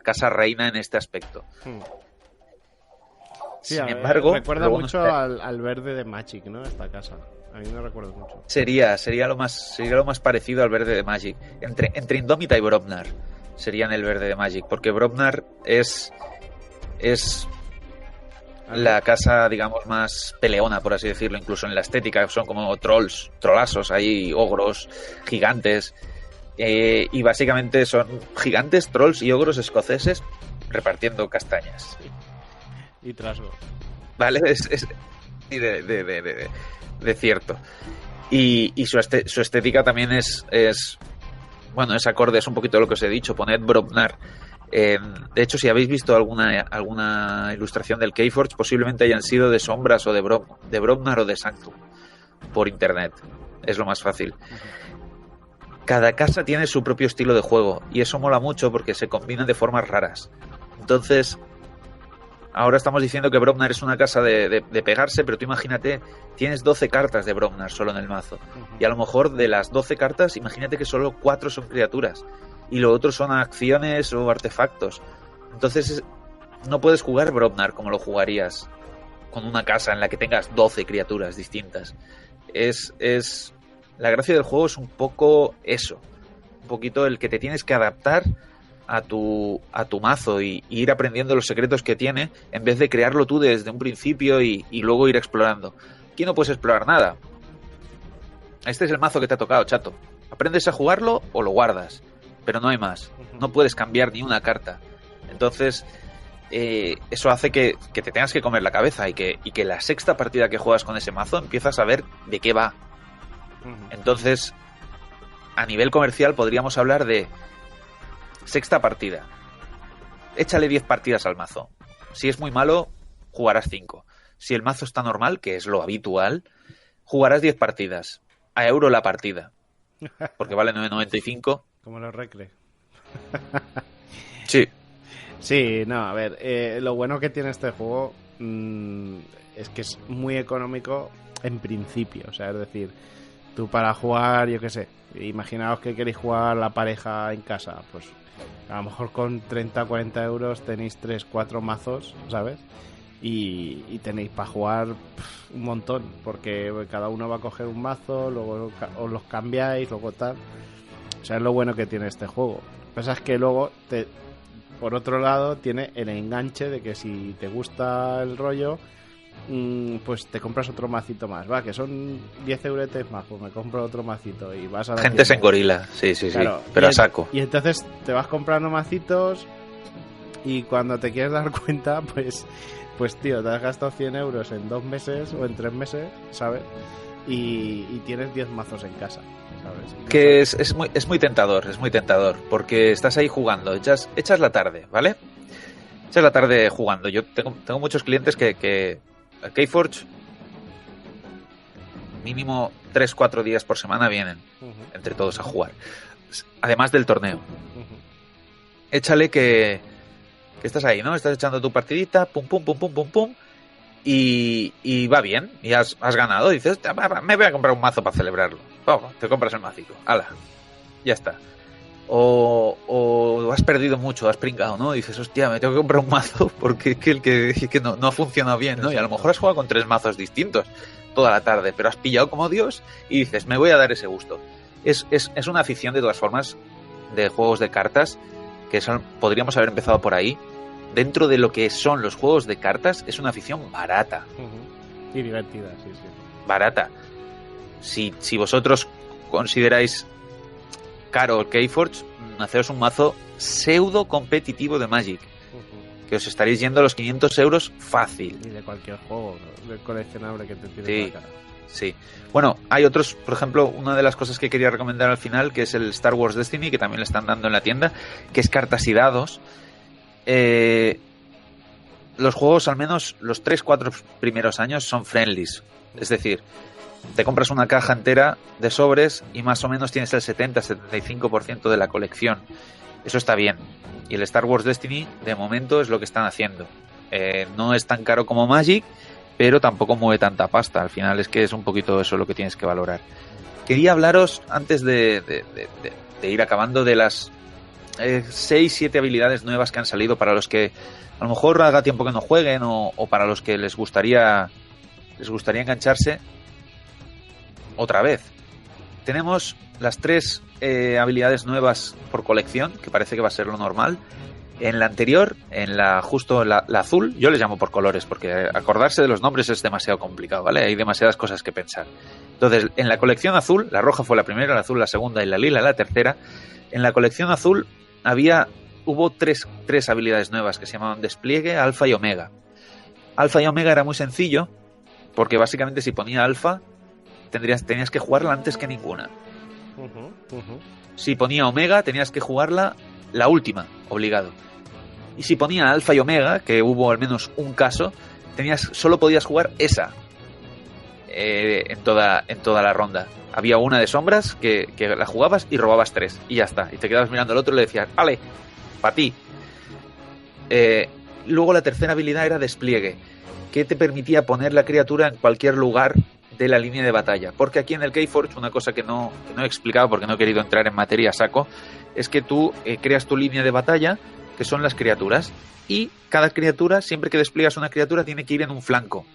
Speaker 3: casa reina en este aspecto.
Speaker 2: Sí,
Speaker 3: sin embargo,
Speaker 2: recuerda mucho al verde de Magic, ¿no? Esta casa. A mí me recuerda mucho.
Speaker 3: Sería lo más parecido al verde de Magic. Entre Indómita y Brobnar serían el verde de Magic, porque Brobnar es la casa, digamos, más peleona, por así decirlo, incluso en la estética. Son como trollazos, hay ogros gigantes, y básicamente son gigantes, trolls y ogros escoceses repartiendo castañas.
Speaker 2: Y trasgo.
Speaker 3: Vale, es de cierto. Y su estética también es acorde, es un poquito lo que os he dicho, poned Brobnar. De hecho, si habéis visto alguna ilustración del Keyforge, posiblemente hayan sido de sombras o de Brobnar o de Sanctum por internet. Es lo más fácil. Cada casa tiene su propio estilo de juego y eso mola mucho porque se combinan de formas raras. Entonces, ahora estamos diciendo que Brobnar es una casa de pegarse, pero tú imagínate, tienes 12 cartas de Brobnar solo en el mazo. Y a lo mejor de las 12 cartas, imagínate que solo 4 son criaturas. Y lo otro son acciones o artefactos. Entonces no puedes jugar Brobnar como lo jugarías con una casa en la que tengas 12 criaturas distintas. La gracia del juego es un poco eso. Un poquito el que te tienes que adaptar a tu mazo y ir aprendiendo los secretos que tiene en vez de crearlo tú desde un principio y luego ir explorando. Aquí no puedes explorar nada. Este es el mazo que te ha tocado, chato. Aprendes a jugarlo o lo guardas. Pero no hay más. No puedes cambiar ni una carta. Entonces, eso hace que te tengas que comer la cabeza y que la sexta partida que juegas con ese mazo empiezas a ver de qué va. Entonces, a nivel comercial podríamos hablar de sexta partida. Échale 10 partidas al mazo. Si es muy malo, jugarás 5. Si el mazo está normal, que es lo habitual, jugarás 10 partidas. A euro la partida. Porque vale 9,95.
Speaker 2: Como los Recre.
Speaker 3: Sí.
Speaker 2: Sí, no, a ver, lo bueno que tiene este juego es que es muy económico en principio. O sea, es decir, tú para jugar, yo qué sé, imaginaos que queréis jugar la pareja en casa, pues a lo mejor con 30 o 40 euros tenéis 3, 4 mazos, ¿sabes? Y tenéis para jugar un montón, porque cada uno va a coger un mazo, luego os los cambiáis, luego tal. O sea, es lo bueno que tiene este juego. Lo que pasa es que luego, por otro lado, tiene el enganche de que si te gusta el rollo, pues te compras otro macito más. Va, que son 10 euretes más, pues me compro otro macito y vas a la
Speaker 3: Gente
Speaker 2: tienda.
Speaker 3: en gorila, sí,
Speaker 2: Claro,
Speaker 3: pero
Speaker 2: y
Speaker 3: a saco.
Speaker 2: Y entonces te vas comprando macitos y cuando te quieres dar cuenta, pues tío, te has gastado 100 euros en 2 meses o en 3 meses, ¿sabes? Y tienes 10 mazos en casa, ¿sabes?
Speaker 3: Que es muy tentador, porque estás ahí jugando, echas la tarde, ¿vale? Echas la tarde jugando. Yo tengo muchos clientes que a Keyforge mínimo 3-4 días por semana vienen entre todos a jugar, además del torneo. Échale que estás ahí, ¿no? Estás echando tu partidita, pum, pum, pum, pum, pum, pum, y va bien, y has ganado, y dices, me voy a comprar un mazo para celebrarlo. Oh, te compras el macico, hala, ya está. O has perdido mucho, has pringado, ¿no? Y dices, hostia, me tengo que comprar un mazo porque el que no ha funcionado bien, ¿no? Y a lo mejor has jugado con 3 mazos distintos toda la tarde, pero has pillado como Dios y dices, me voy a dar ese gusto. Es una afición, de todas formas, de juegos de cartas, que podríamos haber empezado por ahí. Dentro de lo que son los juegos de cartas, es una afición barata.
Speaker 2: Y divertida, sí.
Speaker 3: Barata. Si vosotros consideráis caro el Keyforge, haceros un mazo pseudo competitivo de Magic, que os estaréis yendo a los 500 euros fácil.
Speaker 2: Y de cualquier juego, del coleccionable que te tiene
Speaker 3: Sí,
Speaker 2: la cara.
Speaker 3: sí. Bueno, hay otros, por ejemplo, una de las cosas que quería recomendar al final, que es el Star Wars Destiny, que también le están dando en la tienda, que es cartas y dados. Los juegos, al menos los 3-4 primeros años, son friendlies. Es decir, te compras una caja entera de sobres y más o menos tienes el 70-75% de la colección. Eso está bien. Y el Star Wars Destiny, de momento, es lo que están haciendo. No es tan caro como Magic, pero tampoco mueve tanta pasta. Al final es que es un poquito eso lo que tienes que valorar. Quería hablaros, antes de ir acabando, de las 6-7 habilidades nuevas que han salido para los que a lo mejor haga tiempo que no jueguen o para los que les gustaría engancharse otra vez. Tenemos las 3 habilidades nuevas por colección, que parece que va a ser lo normal. En la anterior, la azul, yo les llamo por colores, porque acordarse de los nombres es demasiado complicado, ¿vale? Hay demasiadas cosas que pensar. Entonces, en la colección azul, la roja fue la primera, la azul la segunda y la lila la tercera. En la colección azul hubo tres habilidades nuevas que se llamaban despliegue, alfa y omega. Alfa y omega era muy sencillo, porque básicamente si ponía alfa, tenías que jugarla antes que ninguna. Si ponía omega, tenías que jugarla la última, obligado. Y si ponía alfa y omega, que hubo al menos un caso, solo podías jugar esa en toda la ronda. Había una de sombras que la jugabas y robabas 3 y ya está. Y te quedabas mirando al otro y le decías, vale, para ti. Luego la tercera habilidad era despliegue, que te permitía poner la criatura en cualquier lugar de la línea de batalla. Porque aquí en el Keyforge, una cosa que no he explicado porque no he querido entrar en materia a saco, es que tú creas tu línea de batalla, que son las criaturas, y cada criatura, siempre que despliegas una criatura, tiene que ir en un flanco,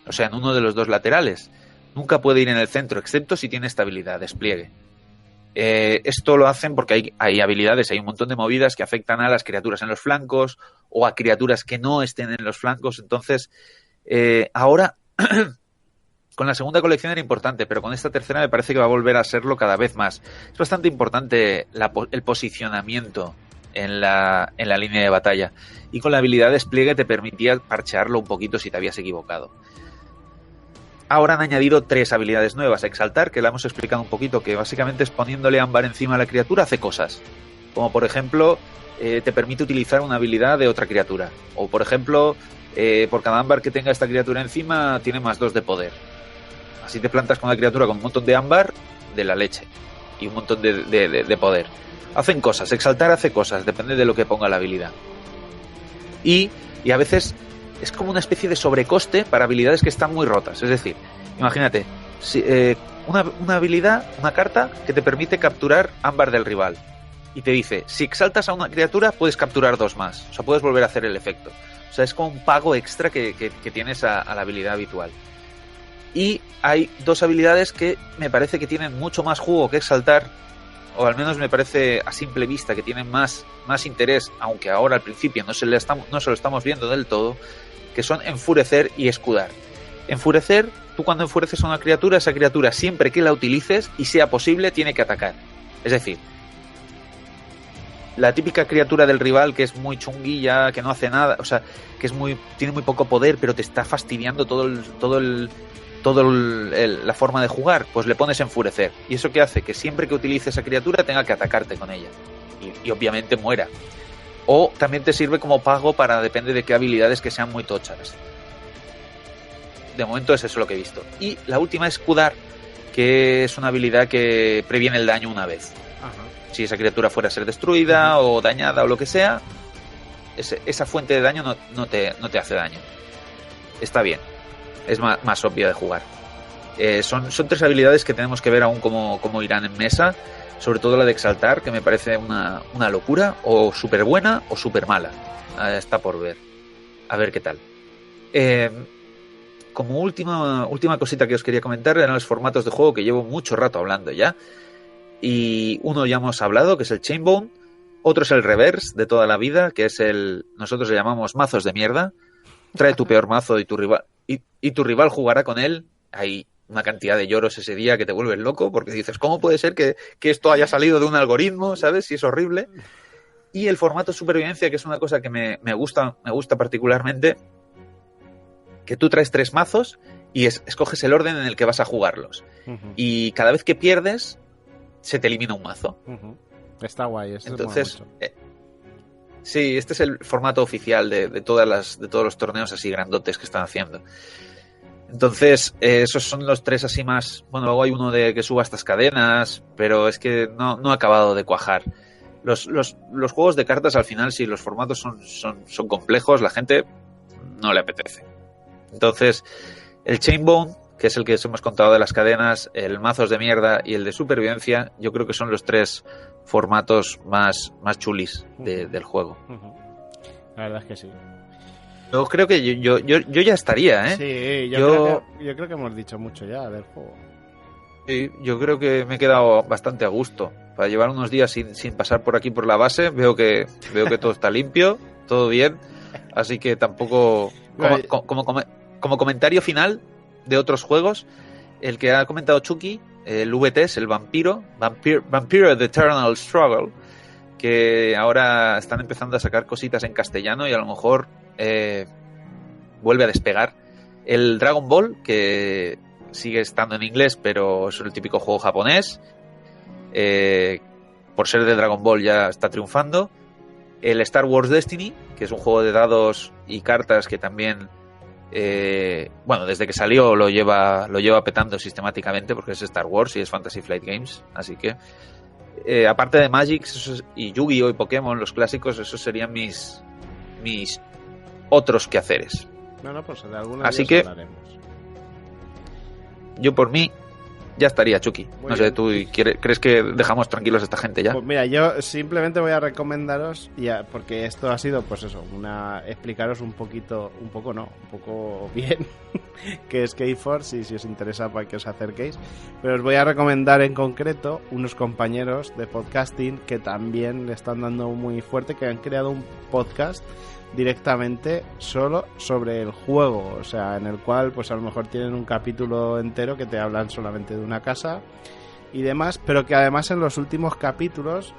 Speaker 3: o sea, en uno de los 2 laterales. Nunca puede ir en el centro, excepto si tiene esta habilidad, despliegue. Esto lo hacen porque hay habilidades, hay un montón de movidas que afectan a las criaturas en los flancos o a criaturas que no estén en los flancos. Entonces, ahora con la segunda colección era importante, pero con esta tercera me parece que va a volver a serlo cada vez más. Es bastante importante el posicionamiento en la línea de batalla, y con la habilidad despliegue te permitía parchearlo un poquito si te habías equivocado. Ahora han añadido 3 habilidades nuevas. Exaltar, que la hemos explicado un poquito, que básicamente es poniéndole ámbar encima a la criatura, hace cosas. como por ejemplo te permite utilizar una habilidad de otra criatura, o por ejemplo por cada ámbar que tenga esta criatura encima tiene +2 de poder. Así te plantas con una criatura con un montón de ámbar de la leche y un montón de poder. Hacen cosas, exaltar hace cosas, depende de lo que ponga la habilidad. Y a veces es como una especie de sobrecoste para habilidades que están muy rotas. Es decir, imagínate, una habilidad, una carta que te permite capturar ámbar del rival. Y te dice, si exaltas a una criatura, puedes capturar 2 más. O sea, puedes volver a hacer el efecto. O sea, es como un pago extra que tienes a la habilidad habitual. Y hay 2 habilidades que me parece que tienen mucho más jugo que exaltar, o al menos me parece a simple vista que tienen más interés, aunque ahora al principio no se lo estamos viendo del todo, que son enfurecer y escudar. Enfurecer, tú cuando enfureces a una criatura, esa criatura siempre que la utilices y sea posible tiene que atacar. Es decir, la típica criatura del rival que es muy chunguilla, que no hace nada, o sea, que tiene muy poco poder, pero te está fastidiando la forma de jugar, pues le pones enfurecer. ¿Y eso qué hace? Que siempre que utilice esa criatura tenga que atacarte con ella. Y obviamente muera. O también te sirve como pago para, depende de qué habilidades que sean muy tochas. De momento es eso lo que he visto. Y la última es escudar, que es una habilidad que previene el daño una vez. Ajá. Si esa criatura fuera a ser destruida o dañada o lo que sea, esa fuente de daño no te hace daño. Está bien. Es más obvia de jugar. Son 3 habilidades que tenemos que ver aún cómo irán en mesa. Sobre todo la de exaltar, que me parece una locura, o súper buena o súper mala. Está por ver. A ver qué tal. Como última cosita que os quería comentar eran los formatos de juego, que llevo mucho rato hablando ya. Y uno ya hemos hablado, que es el Chainbone. Otro es el Reverse de toda la vida, que es nosotros le llamamos mazos de mierda. Trae tu peor mazo y tu rival jugará con él. Hay una cantidad de lloros ese día que te vuelves loco, porque dices, ¿cómo puede ser que esto haya salido de un algoritmo? ¿Sabes? Si es horrible. Y el formato supervivencia, que es una cosa que me gusta particularmente, que tú traes 3 mazos y escoges el orden en el que vas a jugarlos. Uh-huh. Y cada vez que pierdes, se te elimina un mazo.
Speaker 4: Uh-huh. Está guay.
Speaker 3: Entonces, sí, este es el formato oficial de todos los torneos así grandotes que están haciendo. Entonces, esos son los 3 así más... Bueno, luego hay uno de que suba estas cadenas, pero es que no ha acabado de cuajar. Los juegos de cartas, al final, si los formatos son complejos, la gente no le apetece. Entonces, el Chainbone, que es el que os hemos contado de las cadenas, el mazos de mierda y el de supervivencia, yo creo que son los 3 formatos más chulis del juego.
Speaker 4: La verdad es que sí.
Speaker 3: Yo creo que yo ya estaría, ¿eh?
Speaker 4: Sí, yo creo que hemos dicho mucho ya del juego.
Speaker 3: Sí, yo creo que me he quedado bastante a gusto. Para llevar unos días sin pasar por aquí por la base, veo que todo está limpio, todo bien. Así que tampoco... Como comentario final de otros juegos, el que ha comentado Chucky, el VTS, el Vampiro The Eternal Struggle, que ahora están empezando a sacar cositas en castellano y a lo mejor vuelve a despegar. El Dragon Ball, que sigue estando en inglés, pero es el típico juego japonés. Por ser de Dragon Ball ya está triunfando. El Star Wars Destiny, que es un juego de dados y cartas que también desde que salió lo lleva petando sistemáticamente, porque es Star Wars y es Fantasy Flight Games, así que aparte de Magic y Yu-Gi-Oh y Pokémon, los clásicos, esos serían mis otros quehaceres.
Speaker 4: Pues de alguna
Speaker 3: así que
Speaker 4: hablaremos.
Speaker 3: Yo por mí ya estaría, Chucky.
Speaker 4: Muy
Speaker 3: no sé,
Speaker 4: bien.
Speaker 3: ¿tú crees que dejamos tranquilos a esta gente ya?
Speaker 4: Pues mira, yo simplemente voy a recomendaros, porque esto ha sido, pues eso, explicaros un poco bien qué es Keyforce, y si os interesa para que os acerquéis. Pero os voy a recomendar en concreto unos compañeros de podcasting que también le están dando muy fuerte, que han creado un podcast directamente solo sobre el juego, o sea, en el cual pues a lo mejor tienen un capítulo entero que te hablan solamente de una casa y demás, pero que además en los últimos capítulos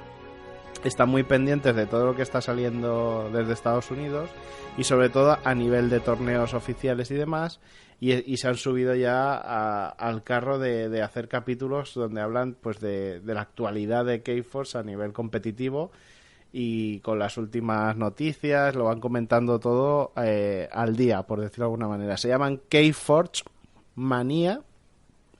Speaker 4: están muy pendientes de todo lo que está saliendo desde Estados Unidos y sobre todo a nivel de torneos oficiales y demás, y se han subido ya al carro de hacer capítulos donde hablan pues de la actualidad de Kforce a nivel competitivo y con las últimas noticias, lo van comentando todo al día, por decirlo de alguna manera. Se llaman Kforce Manía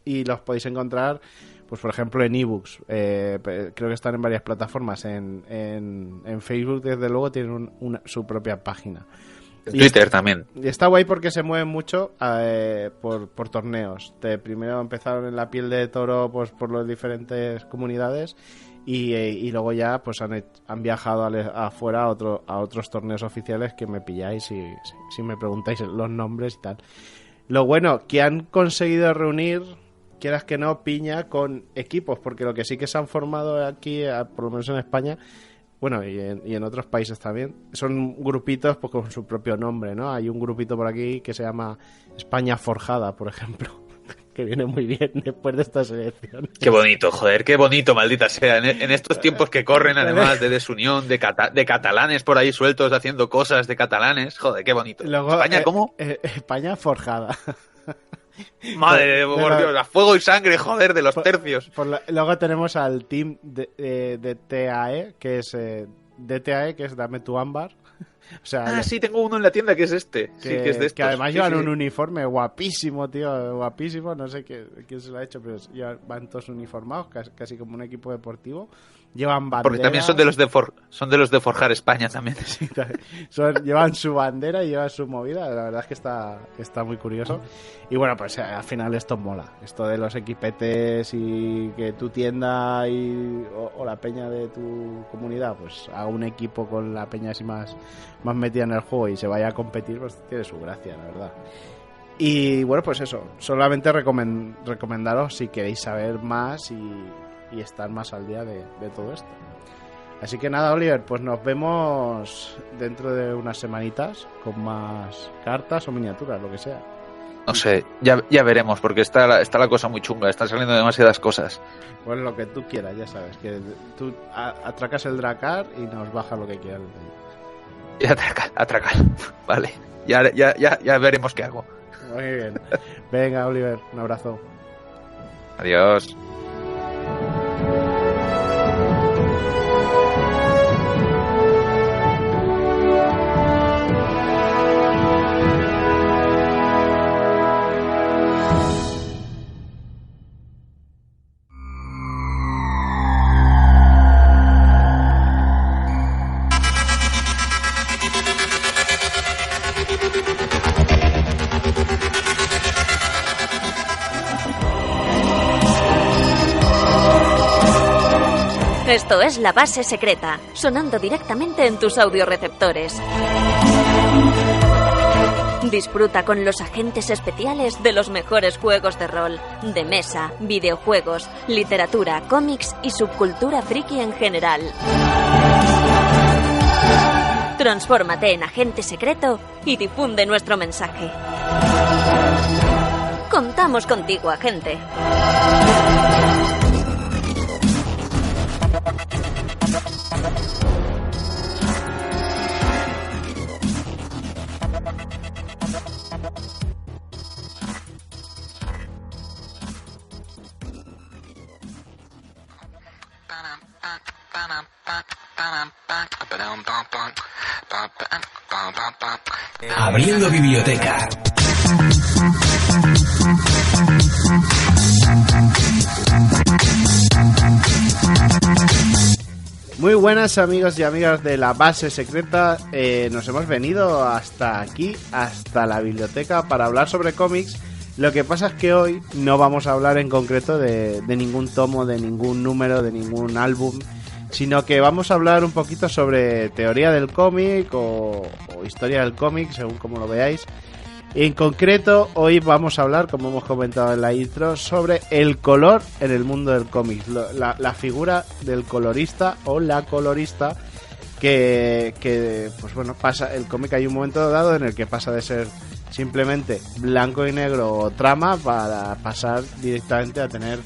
Speaker 4: y los podéis encontrar, pues por ejemplo en ebooks, creo que están en varias plataformas, en Facebook desde luego tienen su propia página.
Speaker 3: En Twitter también.
Speaker 4: Y está guay porque se mueven mucho por torneos. Primero empezaron en la piel de toro pues por las diferentes comunidades y luego ya pues han viajado afuera a otros torneos oficiales que me pilláis si me preguntáis los nombres y tal. Lo bueno, que han conseguido reunir, quieras que no, piña con equipos, porque lo que sí que se han formado aquí, por lo menos en España, bueno, y en otros países también, son grupitos pues con su propio nombre, ¿no? Hay un grupito por aquí que se llama España Forjada, por ejemplo, que viene muy bien después de esta selección.
Speaker 3: Qué bonito, joder, qué bonito, maldita sea. En estos tiempos que corren, además de desunión, de catalanes por ahí sueltos haciendo cosas de catalanes, joder, qué bonito.
Speaker 4: Luego,
Speaker 3: ¿España cómo?
Speaker 4: España Forjada.
Speaker 3: Madre, por Dios, a fuego y sangre, joder, de los tercios.
Speaker 4: Luego tenemos al team de TAE, que es DTAE, que es Dame tu ámbar. O sea,
Speaker 3: sí, tengo uno en la tienda que es este.
Speaker 4: Que,
Speaker 3: sí, que es de estos.
Speaker 4: Que además
Speaker 3: sí,
Speaker 4: llevan
Speaker 3: sí.
Speaker 4: un uniforme guapísimo, tío, guapísimo. No sé quién se lo ha hecho, pero van todos uniformados, casi como un equipo deportivo. Llevan banderas.
Speaker 3: Porque también son de los de Forjar España también.
Speaker 4: Sí, llevan su bandera y llevan su movida. La verdad es que está muy curioso. Y bueno, pues al final esto mola. Esto de los equipetes y que tu tienda o la peña de tu comunidad pues haga un equipo con la peña así más metida en el juego y se vaya a competir, pues tiene su gracia, la verdad. Y bueno, pues eso. Solamente recomendaros si queréis saber más y estar más al día de todo esto. Así que nada, Oliver, pues nos vemos dentro de unas semanitas con más cartas o miniaturas, lo que sea.
Speaker 3: No sé, ya veremos, porque está la cosa muy chunga, están saliendo demasiadas cosas.
Speaker 4: Pues lo que tú quieras, ya sabes, que tú atracas el Drakkar y nos baja lo que quieras.
Speaker 3: Y atracar, vale, ya veremos qué hago.
Speaker 4: Muy bien. Venga, Oliver, un abrazo.
Speaker 3: Adiós.
Speaker 5: Esto es La Base Secreta, sonando directamente en tus audioreceptores. Disfruta con los agentes especiales de los mejores juegos de rol, de mesa, videojuegos, literatura, cómics y subcultura friki en general. Transfórmate en agente secreto y difunde nuestro mensaje. Contamos contigo, agente.
Speaker 1: Abriendo biblioteca.
Speaker 4: Muy buenas amigos y amigas de La Base Secreta, nos hemos venido hasta aquí, hasta la biblioteca para hablar sobre cómics. Lo que pasa es que hoy no vamos a hablar en concreto de ningún tomo, de ningún número, de ningún álbum, sino que vamos a hablar un poquito sobre teoría del cómic o historia del cómic, según como lo veáis. En concreto, hoy vamos a hablar, como hemos comentado en la intro, sobre el color en el mundo del cómic, la figura del colorista o la colorista que pues bueno, pasa el cómic. Hay un momento dado en el que pasa de ser simplemente blanco y negro o trama para pasar directamente a tener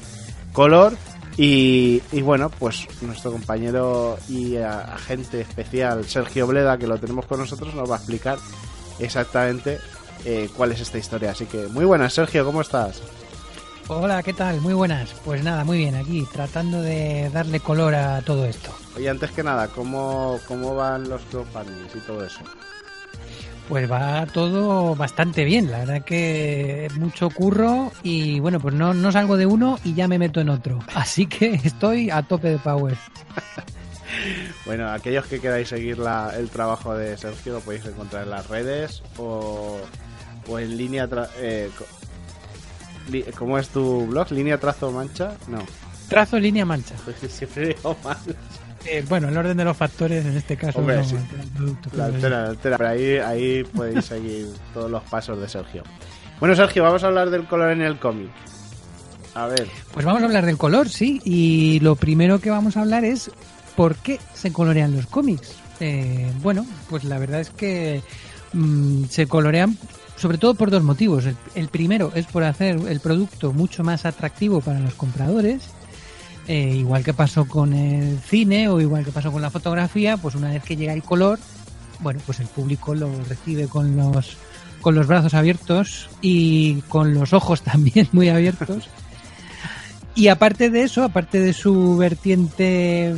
Speaker 4: color
Speaker 2: Y bueno, pues nuestro compañero y agente especial Sergio Bleda, que lo tenemos con nosotros, nos va a explicar exactamente cuál es esta historia. Así que muy buenas, Sergio, ¿cómo estás?
Speaker 6: Hola, ¿qué tal? Muy buenas. Pues nada, muy bien, aquí tratando de darle color a todo esto.
Speaker 2: Oye, antes que nada, ¿cómo van los crowdfundings y todo eso?
Speaker 6: Pues va todo bastante bien, la verdad que mucho curro y bueno, pues no salgo de uno y ya me meto en otro. Así que estoy a tope de power.
Speaker 2: Bueno, aquellos que queráis seguir el trabajo de Sergio lo podéis encontrar en las redes o en línea... ¿Cómo es tu blog? ¿Línea trazo mancha? No.
Speaker 6: Trazo línea mancha.
Speaker 2: Siempre digo mal.
Speaker 6: Bueno, el orden de los factores en este caso.
Speaker 2: Hombre,
Speaker 6: no,
Speaker 2: sí.
Speaker 6: el producto,
Speaker 2: La altera. Pero ahí podéis seguir todos los pasos de Sergio. Bueno, Sergio, vamos a hablar del color en el cómic. A ver.
Speaker 6: Pues vamos a hablar del color, sí. Y lo primero que vamos a hablar es por qué se colorean los cómics. Bueno, pues la verdad es que se colorean sobre todo por dos motivos. El primero es por hacer el producto mucho más atractivo para los compradores. Igual que pasó con el cine o igual que pasó con la fotografía, pues una vez que llega el color, bueno, pues el público lo recibe con los brazos abiertos y con los ojos también muy abiertos. Y aparte de eso, aparte de su vertiente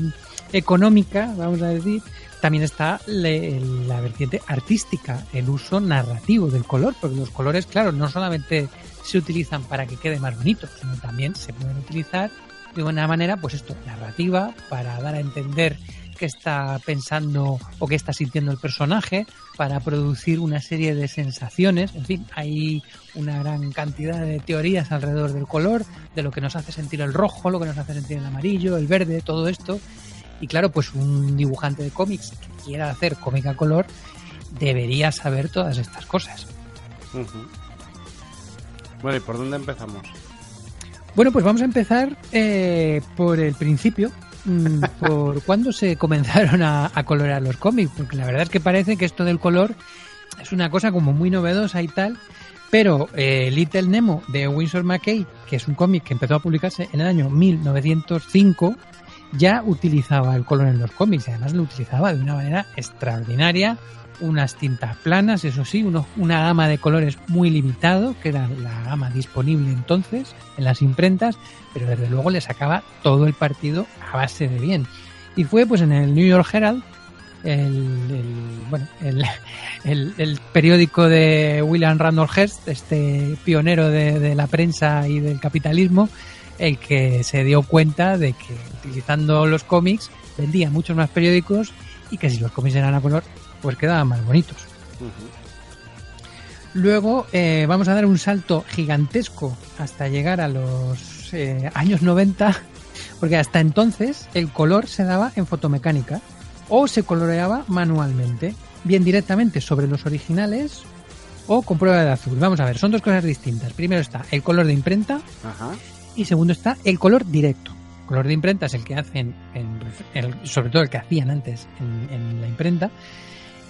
Speaker 6: económica, vamos a decir, también está la vertiente artística, el uso narrativo del color, porque los colores, claro, no solamente se utilizan para que quede más bonito, sino también se pueden utilizar de una manera, pues esto, narrativa, para dar a entender qué está pensando o qué está sintiendo el personaje, para producir una serie de sensaciones. En fin, hay una gran cantidad de teorías alrededor del color, de lo que nos hace sentir el rojo, lo que nos hace sentir el amarillo, el verde, todo esto. Y claro, pues un dibujante de cómics que quiera hacer cómic a color debería saber todas estas cosas.
Speaker 2: Uh-huh. Bueno, ¿y por dónde empezamos?
Speaker 6: Bueno, pues vamos a empezar por el principio, por cuándo se comenzaron a colorear los cómics, porque la verdad es que parece que esto del color es una cosa como muy novedosa y tal, pero Little Nemo de Winsor McCay, que es un cómic que empezó a publicarse en el año 1905, ya utilizaba el color en los cómics y además lo utilizaba de una manera extraordinaria. Unas tintas planas, eso sí, una gama de colores muy limitado, que era la gama disponible entonces en las imprentas, pero desde luego le sacaba todo el partido a base de bien. Y fue pues en el New York Herald, el periódico de William Randolph Hearst, este pionero de la prensa y del capitalismo, el que se dio cuenta de que utilizando los cómics vendía muchos más periódicos y que si los cómics eran a color pues quedaban más bonitos. Uh-huh. Luego vamos a dar un salto gigantesco hasta llegar a los años 90, porque hasta entonces el color se daba en fotomecánica o se coloreaba manualmente, bien directamente sobre los originales o con prueba de azul. Vamos a ver, son dos cosas distintas. Primero está el color de imprenta. Ajá. Y segundo está el color directo. El color de imprenta es el que hacen, sobre todo el que hacían antes en la imprenta.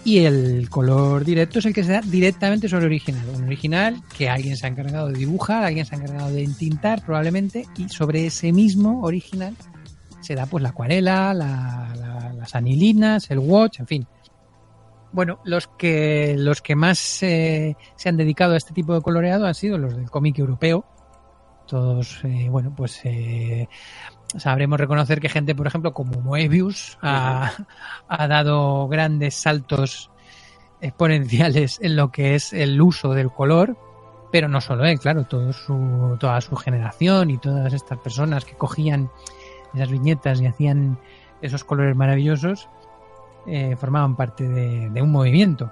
Speaker 6: Y el color directo es el que se da directamente sobre el original. Un original que alguien se ha encargado de dibujar, alguien se ha encargado de entintar probablemente, y sobre ese mismo original se da pues la acuarela, las anilinas, el watch, en fin. Bueno, los que más se han dedicado a este tipo de coloreado han sido los del cómic europeo. Todos, sabremos reconocer que gente, por ejemplo, como Moebius ha dado grandes saltos exponenciales en lo que es el uso del color, pero no solo él, claro, toda su generación y todas estas personas que cogían esas viñetas y hacían esos colores maravillosos formaban parte de un movimiento.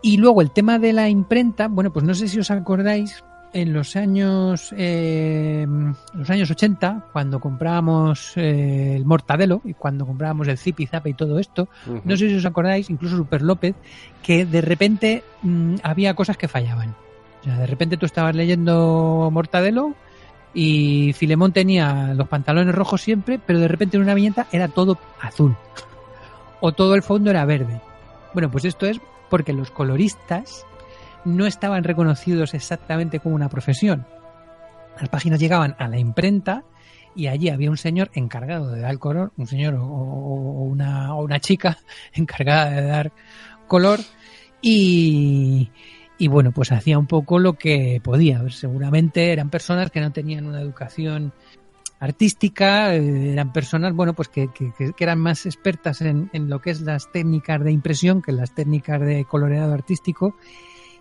Speaker 6: Y luego el tema de la imprenta, bueno, pues no sé si os acordáis, en los años 80, cuando comprábamos el Mortadelo y cuando comprábamos el Zipi Zape y todo esto, uh-huh. No sé si os acordáis, incluso Super López, que de repente había cosas que fallaban. O sea, de repente tú estabas leyendo Mortadelo y Filemón tenía los pantalones rojos siempre, pero de repente en una viñeta era todo azul o todo el fondo era verde. Bueno, pues esto es porque los coloristas no estaban reconocidos exactamente como una profesión. Las páginas llegaban a la imprenta y allí había un señor encargado de dar color, un señor o una chica encargada de dar color, y bueno, pues hacía un poco lo que podía. Seguramente eran personas que no tenían una educación artística, eran personas, bueno, pues que eran más expertas en lo que es las técnicas de impresión que las técnicas de coloreado artístico,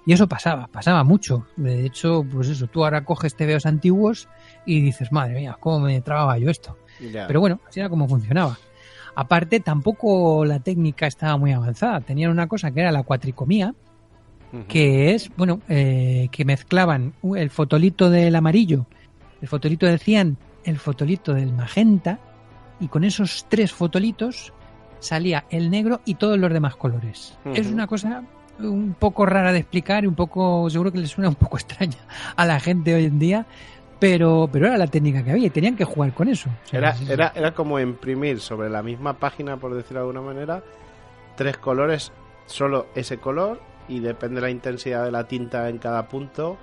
Speaker 6: y eso pasaba mucho. De hecho, pues eso, tú ahora coges TVOs antiguos y dices, madre mía, cómo me trababa yo esto.
Speaker 2: Ya.
Speaker 6: Pero bueno, así era como funcionaba. Aparte, tampoco la técnica estaba muy avanzada. Tenían una cosa que era la cuatricomía, que es, bueno, que mezclaban el fotolito del amarillo, el fotolito del cian, el fotolito del magenta, y con esos 3 fotolitos salía el negro y todos los demás colores. Es una cosa un poco rara de explicar y un poco, seguro que les suena un poco extraña a la gente hoy en día, pero era la técnica que había y tenían que jugar con eso. O sea,
Speaker 2: Era como imprimir sobre la misma página, por decirlo de alguna manera, 3 colores, solo ese color, y depende de la intensidad de la tinta en cada punto,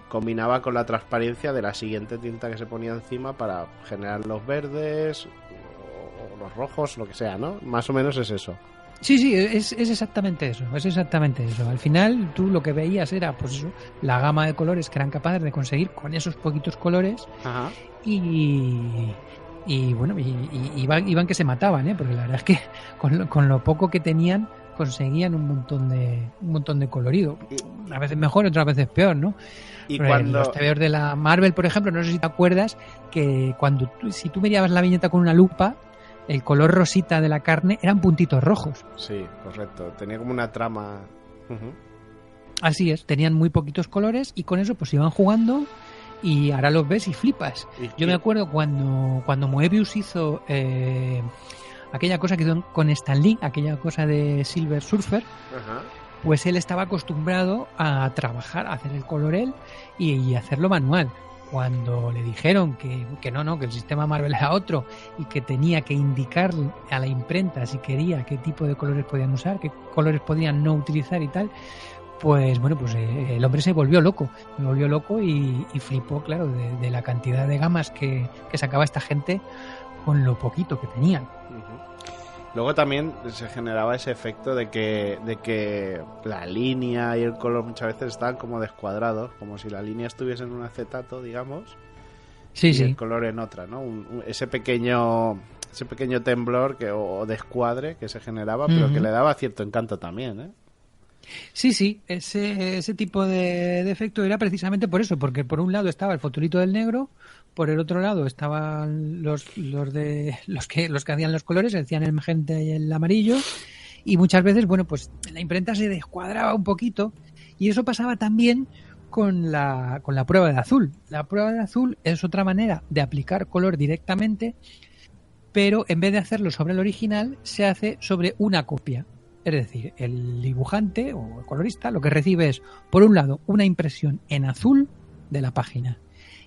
Speaker 2: combinaba con la transparencia de la siguiente tinta que se ponía encima para generar los verdes o los rojos, lo que sea, ¿no? Más o menos es eso.
Speaker 6: Sí, es exactamente eso, Al final tú lo que veías era, pues eso, la gama de colores que eran capaces de conseguir con esos poquitos colores. Ajá. Y bueno, iban que se mataban, porque la verdad es que con lo poco que tenían conseguían un montón de colorido. A veces mejor, otras veces peor, ¿no?
Speaker 2: Y cuando
Speaker 6: los TVOs de la Marvel, por ejemplo, no sé si te acuerdas que si tú mirabas la viñeta con una lupa, el color rosita de la carne eran puntitos rojos.
Speaker 2: Sí, correcto. Tenía como una trama.
Speaker 6: Así es, tenían muy poquitos colores y con eso pues iban jugando y ahora los ves y flipas. Yo me acuerdo cuando Moebius hizo aquella cosa que hizo con Stan Lee, aquella cosa de Silver Surfer, pues él estaba acostumbrado a trabajar, a hacer el color él y hacerlo manual. Cuando le dijeron que no, que el sistema Marvel era otro y que tenía que indicar a la imprenta si quería qué tipo de colores podían usar, qué colores podían no utilizar y tal, pues bueno, pues el hombre se volvió loco y flipó, claro, de la cantidad de gamas que sacaba esta gente con lo poquito que tenían.
Speaker 2: Luego también se generaba ese efecto de que la línea y el color muchas veces estaban como descuadrados, como si la línea estuviese en un acetato, digamos, y el color en otra, ¿no? Ese pequeño temblor o descuadre que se generaba, pero que le daba cierto encanto también, ¿eh? Sí,
Speaker 6: ese tipo de efecto era precisamente por eso, porque por un lado estaba el fotolito del negro, por el otro lado estaban los que hacían los colores, hacían el magenta y el amarillo, y muchas veces, bueno, pues la imprenta se descuadraba un poquito, y eso pasaba también con la prueba de azul. La prueba de azul es otra manera de aplicar color directamente, pero en vez de hacerlo sobre el original, se hace sobre una copia. Es decir, el dibujante o el colorista lo que recibe es, por un lado, una impresión en azul de la página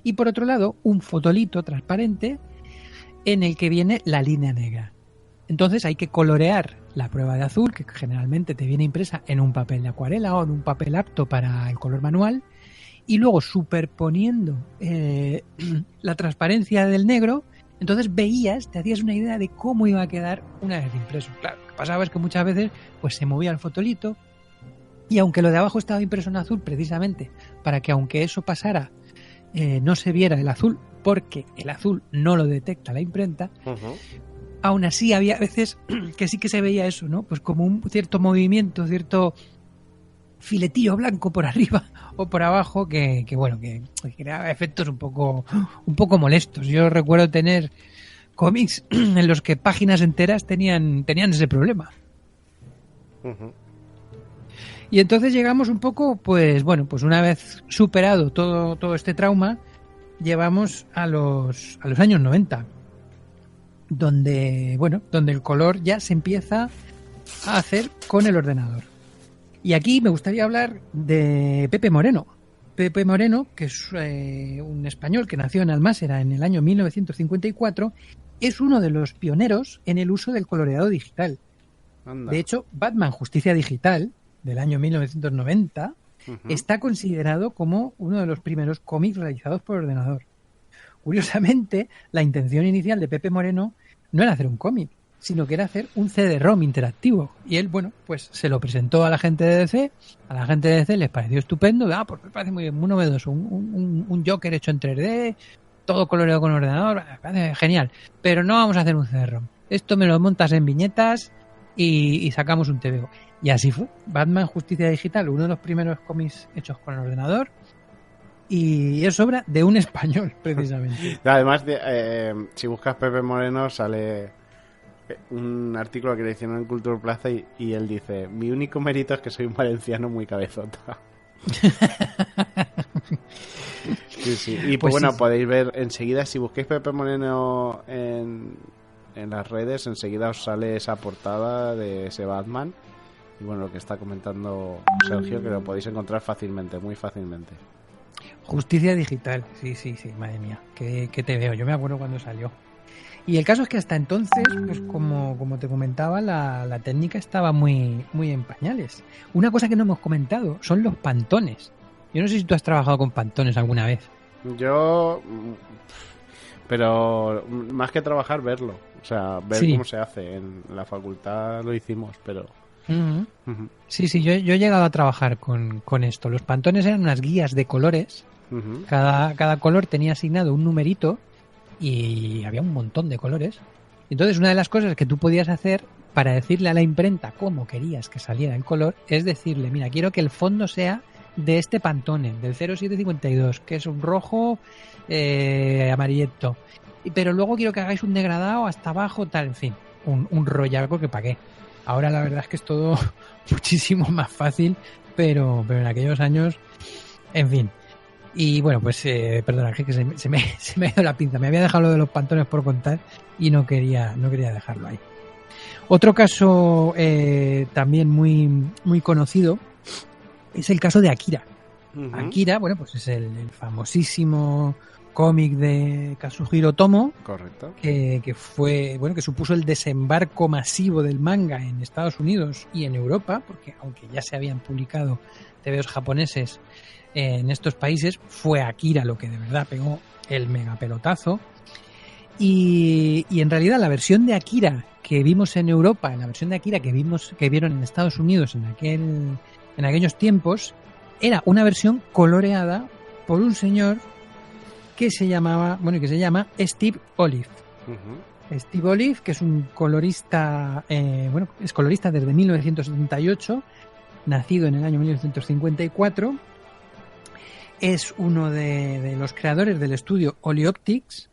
Speaker 6: y por otro lado, un fotolito transparente en el que viene la línea negra. Entonces hay que colorear la prueba de azul, que generalmente te viene impresa en un papel de acuarela o en un papel apto para el color manual, y luego superponiendo la transparencia del negro. Entonces te hacías una idea de cómo iba a quedar una vez impreso. Claro, lo que pasaba es que muchas veces pues se movía el fotolito y aunque lo de abajo estaba impreso en azul precisamente para que aunque eso pasara no se viera el azul porque el azul no lo detecta la imprenta, aún así había veces que sí que se veía eso, ¿no? Pues como un cierto movimiento, cierto filetillo blanco por arriba o por abajo que creaba efectos un poco molestos. Yo recuerdo tener cómics en los que páginas enteras tenían ese problema. Y entonces llegamos un poco, pues una vez superado todo este trauma, llevamos a los años 90, donde el color ya se empieza a hacer con el ordenador. Y aquí me gustaría hablar de Pepe Moreno. Pepe Moreno, que es un español que nació en Almásera en el año 1954, es uno de los pioneros en el uso del coloreado digital. Anda. De hecho, Batman Justicia Digital, del año 1990, está considerado como uno de los primeros cómics realizados por ordenador. Curiosamente, la intención inicial de Pepe Moreno no era hacer un cómic, sino que era hacer un CD-ROM interactivo. Y él, bueno, pues se lo presentó a la gente de DC, a la gente de DC les pareció estupendo, pues me parece muy bien, muy novedoso, un Joker hecho en 3D, todo coloreado con ordenador, me parece genial, pero no vamos a hacer un CD-ROM. Esto me lo montas en viñetas y sacamos un TVO. Y así fue. Batman Justicia Digital, uno de los primeros cómics hechos con el ordenador, y es obra de un español, precisamente.
Speaker 2: Además, si buscas Pepe Moreno sale un artículo que le hicieron en Cultura Plaza y él dice: mi único mérito es que soy un valenciano muy cabezota. Sí. Y pues bueno, sí. Podéis ver enseguida, si busquéis Pepe Moreno en las redes, enseguida os sale esa portada de ese Batman. Y bueno, lo que está comentando Sergio, que lo podéis encontrar fácilmente, muy fácilmente.
Speaker 6: Justicia Digital, sí, madre mía, que te veo, yo me acuerdo cuando salió. Y el caso es que hasta entonces, pues como te comentaba, la técnica estaba muy en pañales. Una cosa que no hemos comentado son los pantones. Yo no sé si tú has trabajado con pantones alguna vez.
Speaker 2: Yo, pero más que trabajar, verlo. O sea, ver cómo se hace. En la facultad lo hicimos, pero...
Speaker 6: Uh-huh. Sí, yo he llegado a trabajar con esto. Los pantones eran unas guías de colores. Uh-huh. Cada color tenía asignado un numerito y había un montón de colores. Entonces, una de las cosas que tú podías hacer para decirle a la imprenta cómo querías que saliera el color es decirle: mira, quiero que el fondo sea de este Pantone, del 0752, que es un rojo amarillento, pero luego quiero que hagáis un degradado hasta abajo, tal, en fin, un rollaco que pa' qué. Ahora la verdad es que es todo muchísimo más fácil, pero en aquellos años, en fin. Y bueno, pues perdona, que se me ha ido la pinza. Me había dejado lo de los pantones por contar y no quería dejarlo ahí. Otro caso también muy conocido es el caso de Akira. Uh-huh. Akira, bueno, pues es el famosísimo cómic de Kazuhiro Otomo.
Speaker 2: Correcto.
Speaker 6: Que fue, bueno, que supuso el desembarco masivo del manga en Estados Unidos y en Europa, porque aunque ya se habían publicado TVOs japoneses en estos países, fue Akira lo que de verdad pegó el mega pelotazo. Y en realidad la versión de Akira que vimos en Europa, la versión de Akira que vieron en Estados Unidos en aquellos tiempos, era una versión coloreada por un señor que se llama Steve Olive. Uh-huh. Steve Olive, que es un colorista, es colorista desde 1978, nacido en el año 1954. Es uno de los creadores del estudio Olioptics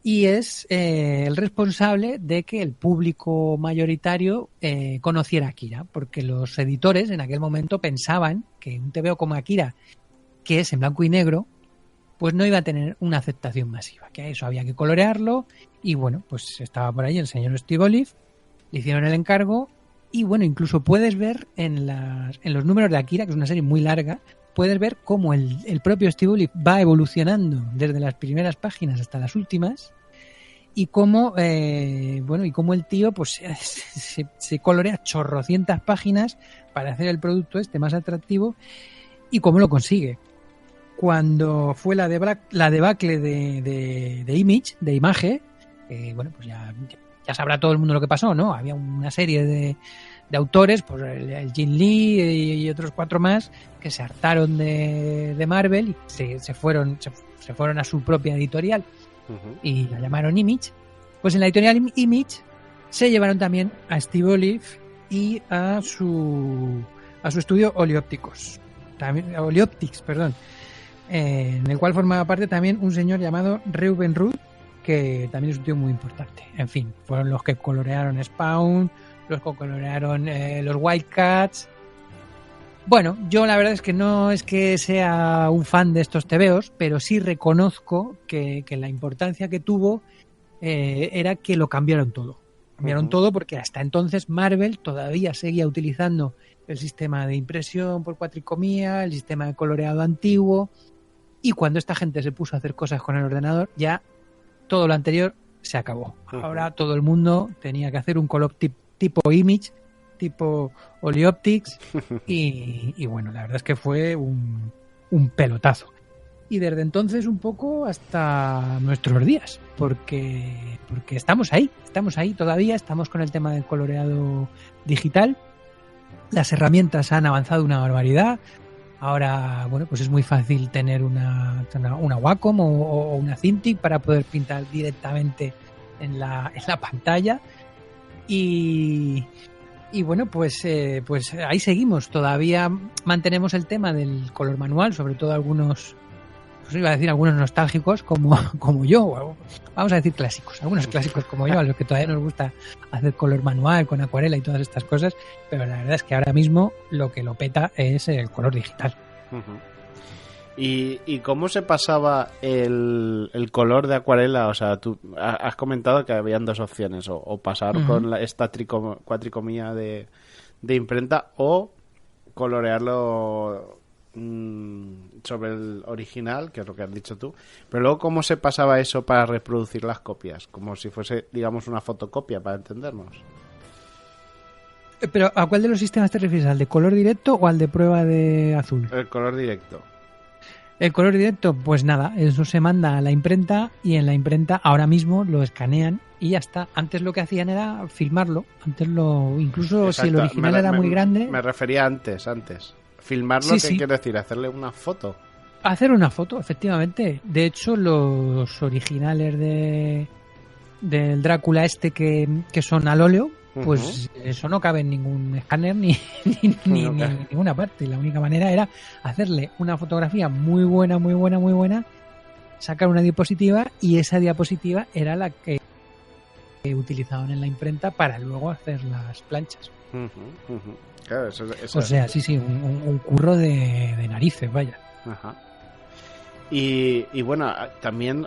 Speaker 6: y es el responsable de que el público mayoritario conociera a Akira, porque los editores en aquel momento pensaban que un TVO como Akira, que es en blanco y negro, pues no iba a tener una aceptación masiva, que a eso había que colorearlo. Y bueno, pues estaba por ahí el señor Steve Olive, le hicieron el encargo y bueno, incluso puedes ver en los números de Akira, que es una serie muy larga, puedes ver cómo el propio Steve Olive va evolucionando desde las primeras páginas hasta las últimas y cómo el tío pues se colorea chorrocientas páginas para hacer el producto este más atractivo. Y cómo lo consigue. Cuando fue la debacle de Image, de Image, bueno, pues ya sabrá todo el mundo lo que pasó, ¿no? Había una serie de autores, pues el Jim Lee y otros 4 más, que se hartaron de Marvel y se fueron a su propia editorial. Uh-huh. Y la llamaron Image. Pues en la editorial Image se llevaron también a Steve Olive y a su estudio Olioptics, en el cual formaba parte también un señor llamado Reuben Rudd, que también es un tío muy importante. En fin, fueron los que colorearon Spawn, los que colorearon los Wildcats. Bueno, yo la verdad es que no es que sea un fan de estos TVOs, pero sí reconozco que la importancia que tuvo era que lo cambiaron todo. Cambiaron todo porque hasta entonces Marvel todavía seguía utilizando el sistema de impresión por cuatricomía, el sistema de coloreado antiguo, y cuando esta gente se puso a hacer cosas con el ordenador, ya todo lo anterior se acabó. Ahora todo el mundo tenía que hacer un color tipo Image, tipo Olioptics, y bueno, la verdad es que fue un pelotazo. y desde entonces un poco hasta nuestros días, porque estamos ahí todavía, estamos con el tema del coloreado digital. Las herramientas han avanzado una barbaridad. Ahora, bueno, pues es muy fácil tener una Wacom o una Cintiq para poder pintar directamente en la pantalla. Y bueno, pues ahí seguimos. Todavía mantenemos el tema del color manual, sobre todo algunos, pues iba a decir algunos nostálgicos como yo, vamos a decir clásicos, algunos clásicos como yo, a los que todavía nos gusta hacer color manual con acuarela y todas estas cosas, pero la verdad es que ahora mismo lo que lo peta es el color digital.
Speaker 2: ¿Y cómo se pasaba el color de acuarela? O sea, tú has comentado que habían dos opciones, o pasar con esta cuatricomía de imprenta, o colorearlo sobre el original, que es lo que has dicho tú. Pero luego, ¿cómo se pasaba eso para reproducir las copias? Como si fuese, digamos, una fotocopia, para entendernos.
Speaker 6: ¿Pero a cuál de los sistemas te refieres? ¿Al de color directo o al de prueba de azul?
Speaker 2: El color directo.
Speaker 6: El color directo, pues nada, eso se manda a la imprenta y en la imprenta ahora mismo lo escanean y ya está. Antes lo que hacían era filmarlo. Incluso exacto. Si el original era muy grande...
Speaker 2: Me refería antes. ¿Filmarlo qué quiere decir? ¿Hacerle una foto?
Speaker 6: Hacer una foto, efectivamente. De hecho, los originales del Drácula que son al óleo, pues eso no cabe en ningún escáner ni en ninguna parte. La única manera era hacerle una fotografía muy buena, sacar una diapositiva, y esa diapositiva era la que utilizaban en la imprenta para luego hacer las planchas.
Speaker 2: Claro, eso
Speaker 6: o sea, sí, un curro de narices, vaya.
Speaker 2: Ajá. Y bueno, también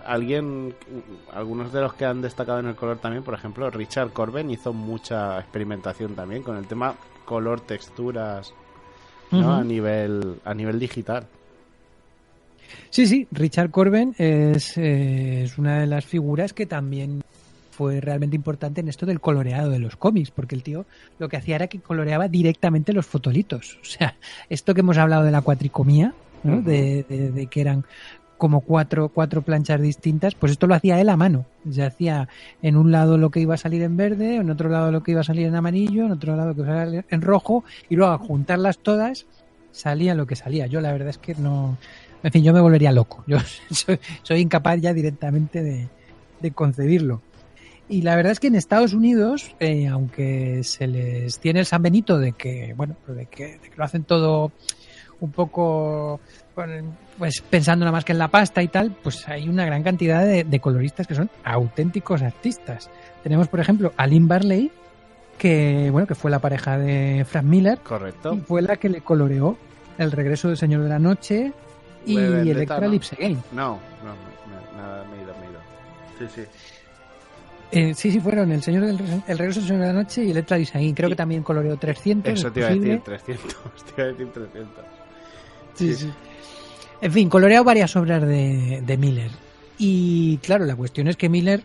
Speaker 2: algunos de los que han destacado en el color también, por ejemplo, Richard Corben hizo mucha experimentación también con el tema color, texturas, ¿no? A nivel digital.
Speaker 6: Sí, Richard Corben es una de las figuras que también fue realmente importante en esto del coloreado de los cómics, porque el tío lo que hacía era que coloreaba directamente los fotolitos. O sea, esto que hemos hablado de la cuatricomía, ¿no? De que eran como cuatro planchas distintas, pues esto lo hacía él a mano. Ya hacía en un lado lo que iba a salir en verde, en otro lado lo que iba a salir en amarillo, en otro lado lo que iba a salir en rojo, y luego al juntarlas todas salía lo que salía. Yo la verdad es que no... En fin, yo me volvería loco. Yo soy incapaz ya directamente de concebirlo. Y la verdad es que en Estados Unidos, aunque se les tiene el San Benito de que lo hacen todo un poco pues pensando nada más que en la pasta y tal, pues hay una gran cantidad de coloristas que son auténticos artistas. Tenemos, por ejemplo, a Lynn Barley, que fue la pareja de Frank Miller.
Speaker 2: Correcto.
Speaker 6: Y fue la que le coloreó El regreso del Señor de la Noche y Electra Lives Again.
Speaker 2: No, me he ido. Sí.
Speaker 6: Sí, fueron El regreso del Señor de la Noche y Electra Lives Again. Creo que también coloreó 300.
Speaker 2: Eso te iba a decir 300.
Speaker 6: Sí. En fin, coloreó varias obras de Miller. Y claro, la cuestión es que Miller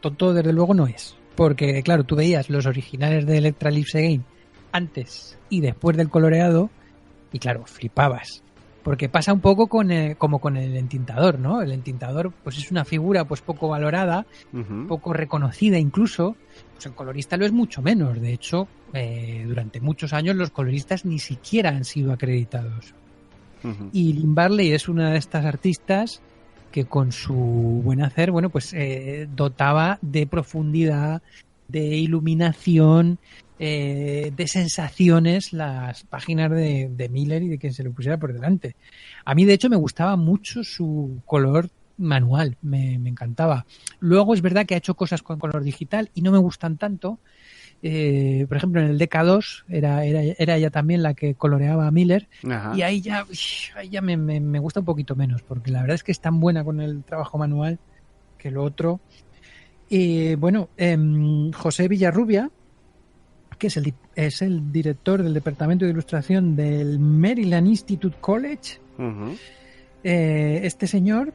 Speaker 6: tonto desde luego no es. Porque claro, tú veías los originales de Electra Lives Again antes y después del coloreado y claro, flipabas. Porque pasa un poco como con el entintador, ¿no? El entintador pues es una figura pues poco valorada, poco reconocida incluso. Pues el colorista lo es mucho menos. De hecho, durante muchos años los coloristas ni siquiera han sido acreditados. Y Lynn Barley es una de estas artistas que con su buen hacer, dotaba de profundidad, de iluminación, de sensaciones las páginas de Miller y de quien se lo pusiera por delante. A mí, de hecho, me gustaba mucho su color manual, me encantaba. Luego es verdad que ha hecho cosas con color digital y no me gustan tanto. Por ejemplo, en el DK2 era ella también la que coloreaba a Miller. Ajá. Y ahí ya me gusta un poquito menos, porque la verdad es que es tan buena con el trabajo manual que lo otro. José Villarrubia, que es el director del Departamento de Ilustración del Maryland Institute College. Este señor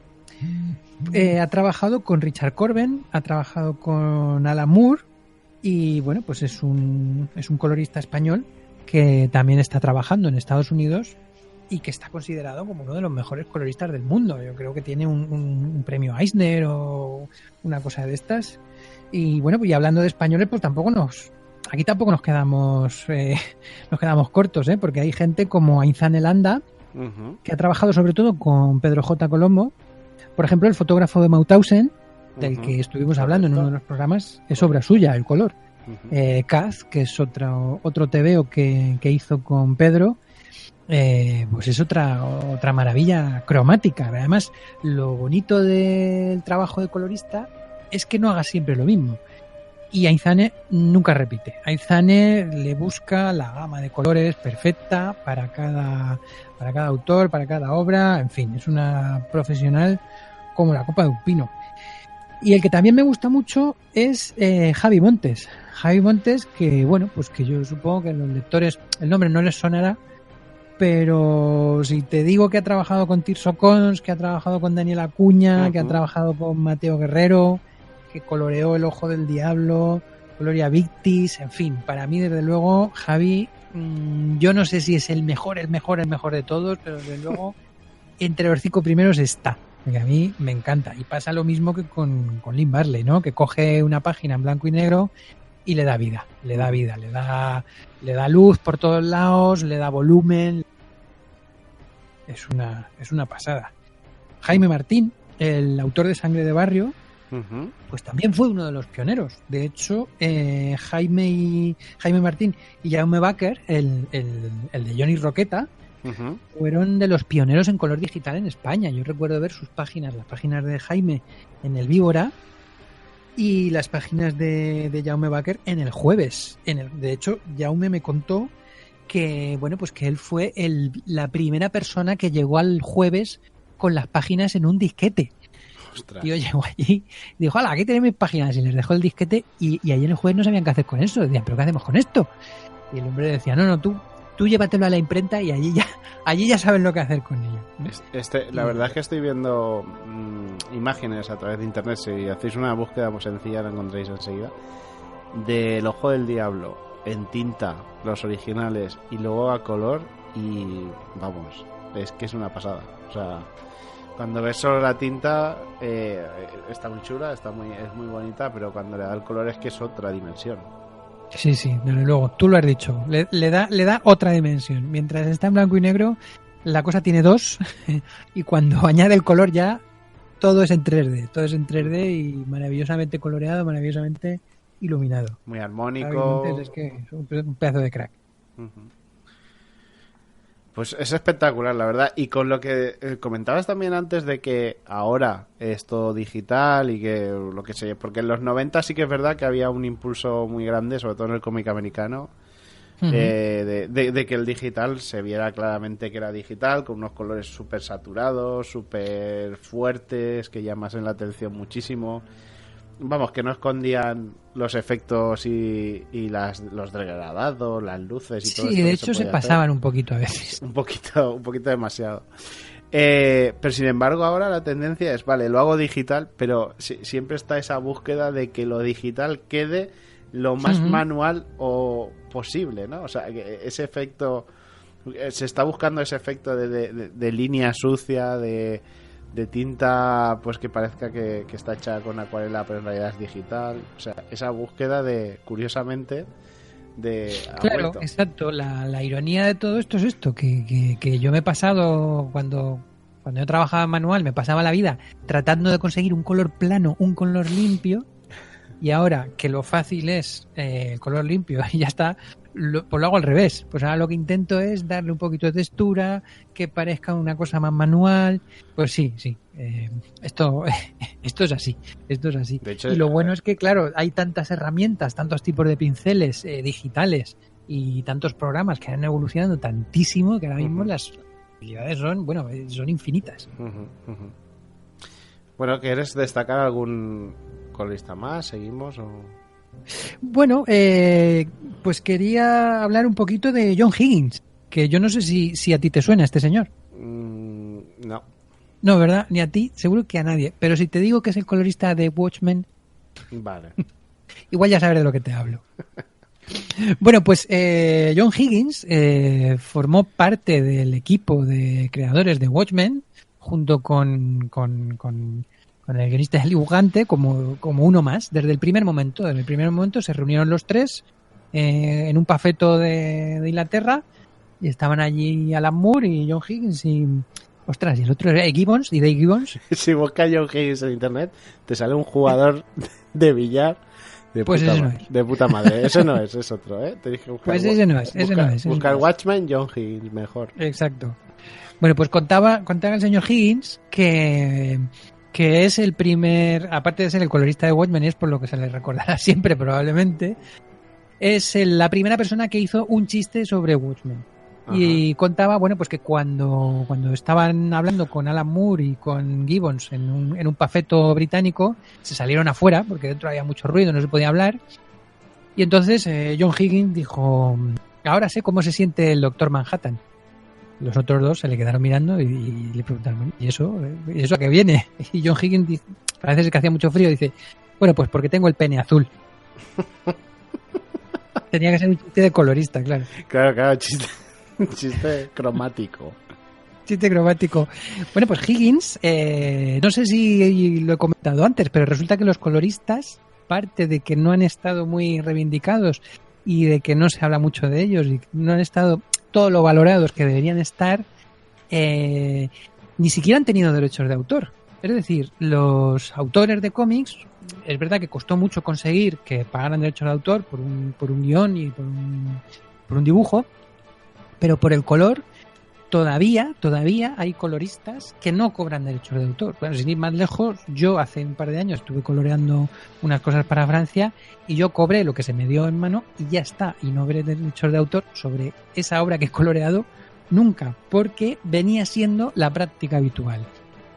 Speaker 6: ha trabajado con Richard Corben, ha trabajado con Alan Moore y pues es un colorista español que también está trabajando en Estados Unidos y que está considerado como uno de los mejores coloristas del mundo. Yo creo que tiene un premio Eisner o una cosa de estas. Y bueno, pues y hablando de españoles, pues aquí tampoco nos quedamos cortos, porque hay gente como Ainzane Landa, que ha trabajado sobre todo con Pedro J. Colombo. Por ejemplo, el fotógrafo de Mauthausen, del que estuvimos hablando en uno de los programas, es obra suya, el color. Kaz, que es otro tebeo que hizo con Pedro, pues es otra maravilla cromática. Además, lo bonito del trabajo de colorista es que no haga siempre lo mismo. Y Ainzane nunca repite. Ainzane le busca la gama de colores perfecta para cada autor, para cada obra. En fin, es una profesional como la copa de un pino. Y el que también me gusta mucho es Javi Montes. Javi Montes, que bueno, pues que yo supongo que a los lectores el nombre no les sonará, pero si te digo que ha trabajado con Tirso Cons, que ha trabajado con Daniel Acuña, que ha trabajado con Mateo Guerrero, que coloreó El Ojo del Diablo, Gloria Victis, en fin, para mí desde luego Javi, yo no sé si es el mejor de todos, pero desde luego entre los 5 primeros está, porque a mí me encanta. Y pasa lo mismo que con Lynn Barley, ¿no? Que coge una página en blanco y negro y le da vida, le da luz por todos lados, le da volumen. Es una pasada. Jaime Martín, el autor de Sangre de Barrio, pues también fue uno de los pioneros. De hecho, Jaime Martín y Jaume Baker, el de Johnny Roqueta, fueron de los pioneros en color digital en España. Yo recuerdo ver sus páginas, las páginas de Jaime en el Víbora y las páginas de Jaume Baker en el Jueves. De hecho, Jaume me contó que bueno, pues que él fue la primera persona que llegó al Jueves con las páginas en un disquete.
Speaker 2: Ostras.
Speaker 6: Yo llego allí y dijo, ¡hala, aquí tenéis mis páginas! Y les dejó el disquete y allí en el Jueves no sabían qué hacer con eso. Decían, ¿pero qué hacemos con esto? Y el hombre decía, no, tú llévatelo a la imprenta y allí ya saben lo que hacer con ello.
Speaker 2: La verdad es que estoy viendo imágenes a través de internet. Si hacéis una búsqueda muy sencilla, la encontréis enseguida, del Ojo del Diablo en tinta, los originales, y luego a color, y vamos, es que es una pasada. O sea, cuando ves solo la tinta está muy chula, es muy bonita, pero cuando le da el color es que es otra dimensión.
Speaker 6: Sí, desde luego, tú lo has dicho, le da otra dimensión. Mientras está en blanco y negro, la cosa tiene 2 y cuando añade el color ya todo es en 3D y maravillosamente coloreado, maravillosamente iluminado.
Speaker 2: Muy armónico.
Speaker 6: Es que es un pedazo de crack.
Speaker 2: Pues es espectacular, la verdad. Y con lo que comentabas también antes de que ahora es todo digital y que lo que sé, porque en los 90 sí que es verdad que había un impulso muy grande, sobre todo en el cómic americano, de que el digital se viera claramente que era digital, con unos colores súper saturados, súper fuertes, que llamasen la atención muchísimo. Vamos, que no escondían los efectos y los degradados, las luces y todo eso.
Speaker 6: Sí, de hecho se pasaban un poquito a veces.
Speaker 2: Un poquito demasiado. Pero sin embargo ahora la tendencia es, vale, lo hago digital, pero siempre está esa búsqueda de que lo digital quede lo más manual o posible, ¿no? O sea, que ese efecto, se está buscando ese efecto de línea sucia, de tinta pues que parezca que está hecha con acuarela pero en realidad es digital. O sea, esa búsqueda curiosamente
Speaker 6: claro, exacto, la ironía de todo esto es esto, que yo me he pasado cuando yo trabajaba en manual, me pasaba la vida tratando de conseguir un color plano, un color limpio, y ahora que lo fácil es el color limpio y ya está, pues lo hago al revés. Pues ahora lo que intento es darle un poquito de textura, que parezca una cosa más manual. Pues sí, esto es así. De hecho, y lo bueno es que, claro, hay tantas herramientas, tantos tipos de pinceles digitales y tantos programas que han evolucionado tantísimo que ahora mismo las posibilidades son infinitas.
Speaker 2: Bueno, ¿quieres destacar algún colorista más? ¿Seguimos o...?
Speaker 6: Bueno, pues quería hablar un poquito de John Higgins, que yo no sé si a ti te suena este señor.
Speaker 2: No.
Speaker 6: No, ¿verdad? Ni a ti, seguro que a nadie. Pero si te digo que es el colorista de Watchmen,
Speaker 2: vale.
Speaker 6: Igual ya sabes de lo que te hablo. Bueno, pues John Higgins formó parte del equipo de creadores de Watchmen junto con el guionista y el dibujante como uno más. Desde el primer momento se reunieron los tres en un pafeto de Inglaterra y estaban allí Alan Moore y John Higgins y... Ostras, y el otro era Gibbons, y Dave Gibbons.
Speaker 2: Si buscas John Higgins en internet, te sale un jugador de billar de,
Speaker 6: pues
Speaker 2: puta,
Speaker 6: ese no es.
Speaker 2: De puta madre. Ese no es otro, ¿eh? Te dije buscar,
Speaker 6: pues ese no es.
Speaker 2: Buscar Watchmen, John Higgins, mejor.
Speaker 6: Exacto. Bueno, pues contaba el señor Higgins que es el primer, aparte de ser el colorista de Watchmen, es por lo que se le recordará siempre probablemente, es la primera persona que hizo un chiste sobre Watchmen. Ajá. Y contaba, bueno, pues que cuando estaban hablando con Alan Moore y con Gibbons en un pafeto británico, se salieron afuera porque dentro había mucho ruido, no se podía hablar. Y entonces John Higgins dijo, ahora sé cómo se siente el Doctor Manhattan. Los otros dos se le quedaron mirando y le preguntaron, ¿y eso a qué viene? Y John Higgins dice, parece que hacía mucho frío, dice, bueno, pues porque tengo el pene azul. Tenía que ser un chiste de colorista, claro.
Speaker 2: Claro, chiste cromático.
Speaker 6: Chiste cromático. Bueno, pues Higgins, no sé si lo he comentado antes, pero resulta que los coloristas, parte de que no han estado muy reivindicados y de que no se habla mucho de ellos y no han estado todo lo valorados que deberían estar, ni siquiera han tenido derechos de autor. Es decir, los autores de cómics, es verdad que costó mucho conseguir que pagaran derechos de autor por un guión y por un dibujo, pero por el color todavía hay coloristas que no cobran derechos de autor. Bueno, sin ir más lejos, yo hace un par de años estuve coloreando unas cosas para Francia y yo cobré lo que se me dio en mano y ya está, y no cobré derechos de autor sobre esa obra que he coloreado nunca, porque venía siendo la práctica habitual.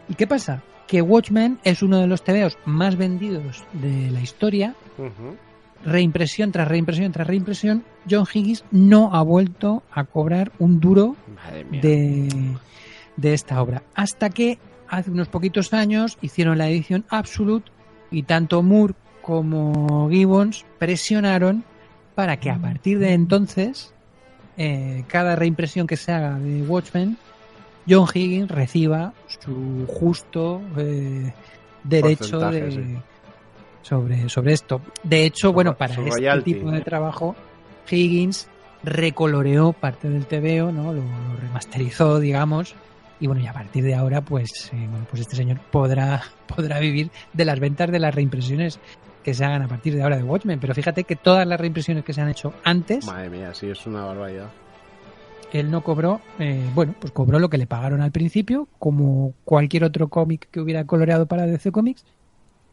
Speaker 6: ¿Y qué pasa? Que Watchmen es uno de los tebeos más vendidos de la historia. Uh-huh. Reimpresión tras reimpresión tras reimpresión, John Higgins no ha vuelto a cobrar un duro de esta obra. Hasta que hace unos poquitos años hicieron la edición Absolute y tanto Moore como Gibbons presionaron para que a partir de entonces cada reimpresión que se haga de Watchmen, John Higgins reciba su justo derecho sobre esto. De hecho, bueno, para este royalty, tipo de trabajo, Higgins recoloreó parte del tebeo, ¿no? Lo remasterizó, digamos, y bueno, y a partir de ahora, pues este señor podrá vivir de las ventas de las reimpresiones que se hagan a partir de ahora de Watchmen. Pero fíjate que todas las reimpresiones que se han hecho antes,
Speaker 2: madre mía, sí, es una barbaridad.
Speaker 6: Él no cobró, pues cobró lo que le pagaron al principio, como cualquier otro cómic que hubiera coloreado para DC Comics.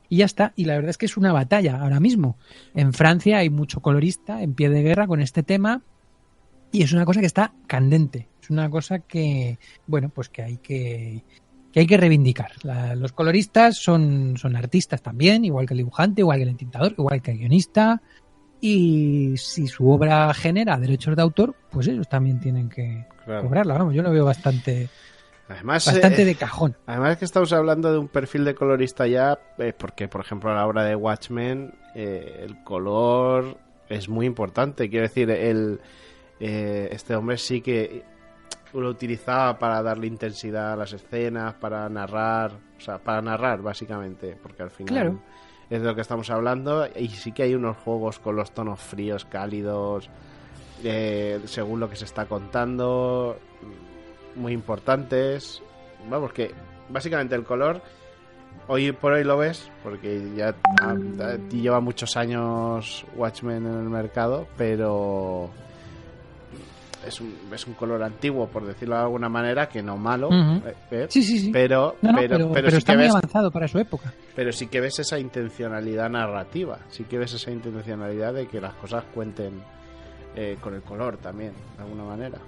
Speaker 6: Y ya está, y la verdad es que es una batalla ahora mismo. En Francia hay mucho colorista en pie de guerra con este tema y es una cosa que está candente. Es una cosa que, bueno, pues que hay que reivindicar. Los coloristas son artistas también, igual que el dibujante, igual que el entintador, igual que el guionista. Y si su obra genera derechos de autor, pues ellos también tienen que cobrarla. Vamos, yo lo veo bastante de cajón.
Speaker 2: Además que estamos hablando de un perfil de colorista ya, porque por ejemplo a la obra de Watchmen el color es muy importante. Quiero decir, este hombre sí que lo utilizaba para darle intensidad a las escenas, para narrar básicamente, porque al final
Speaker 6: claro,
Speaker 2: es de lo que estamos hablando. Y sí que hay unos juegos con los tonos fríos, cálidos, según lo que se está contando, muy importantes. Vamos, que básicamente el color hoy por hoy lo ves porque ya lleva muchos años Watchmen en el mercado, pero es un color antiguo, por decirlo de alguna manera, que no malo.
Speaker 6: Uh-huh. Sí.
Speaker 2: Pero sí
Speaker 6: está
Speaker 2: que
Speaker 6: muy
Speaker 2: ves,
Speaker 6: avanzado para su época.
Speaker 2: Pero sí que ves esa intencionalidad narrativa, sí que ves esa intencionalidad de que las cosas cuenten con el color también, de alguna manera.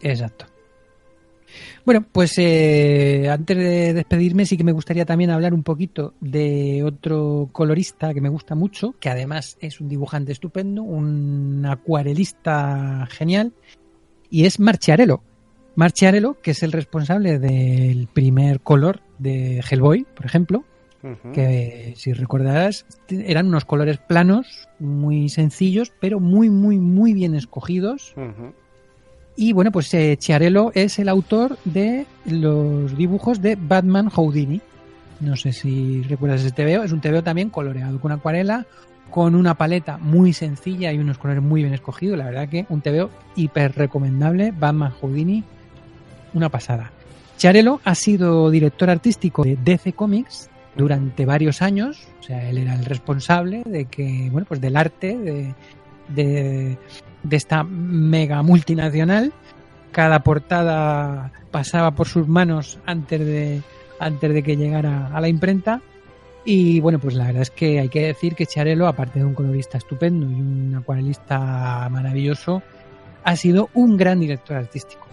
Speaker 6: Exacto. Bueno, pues antes de despedirme sí que me gustaría también hablar un poquito de otro colorista que me gusta mucho, que además es un dibujante estupendo, un acuarelista genial, y es Mark Chiarello. Mark Chiarello, que es el responsable del primer color de Hellboy, por ejemplo, que si recordarás eran unos colores planos, muy sencillos, pero muy, muy, muy bien escogidos. Y bueno, pues Chiarello es el autor de los dibujos de Batman Houdini. No sé si recuerdas ese TVO, es un TVO también coloreado con acuarela, con una paleta muy sencilla y unos colores muy bien escogidos. La verdad que un TVO hiper recomendable, Batman Houdini, una pasada. Chiarello ha sido director artístico de DC Comics durante varios años, o sea, él era el responsable de que, bueno, pues del arte de esta mega multinacional. Cada portada pasaba por sus manos antes de que llegara a la imprenta. Y bueno, pues la verdad es que hay que decir que Chiarello, aparte de un colorista estupendo y un acuarelista maravilloso, ha sido un gran director artístico.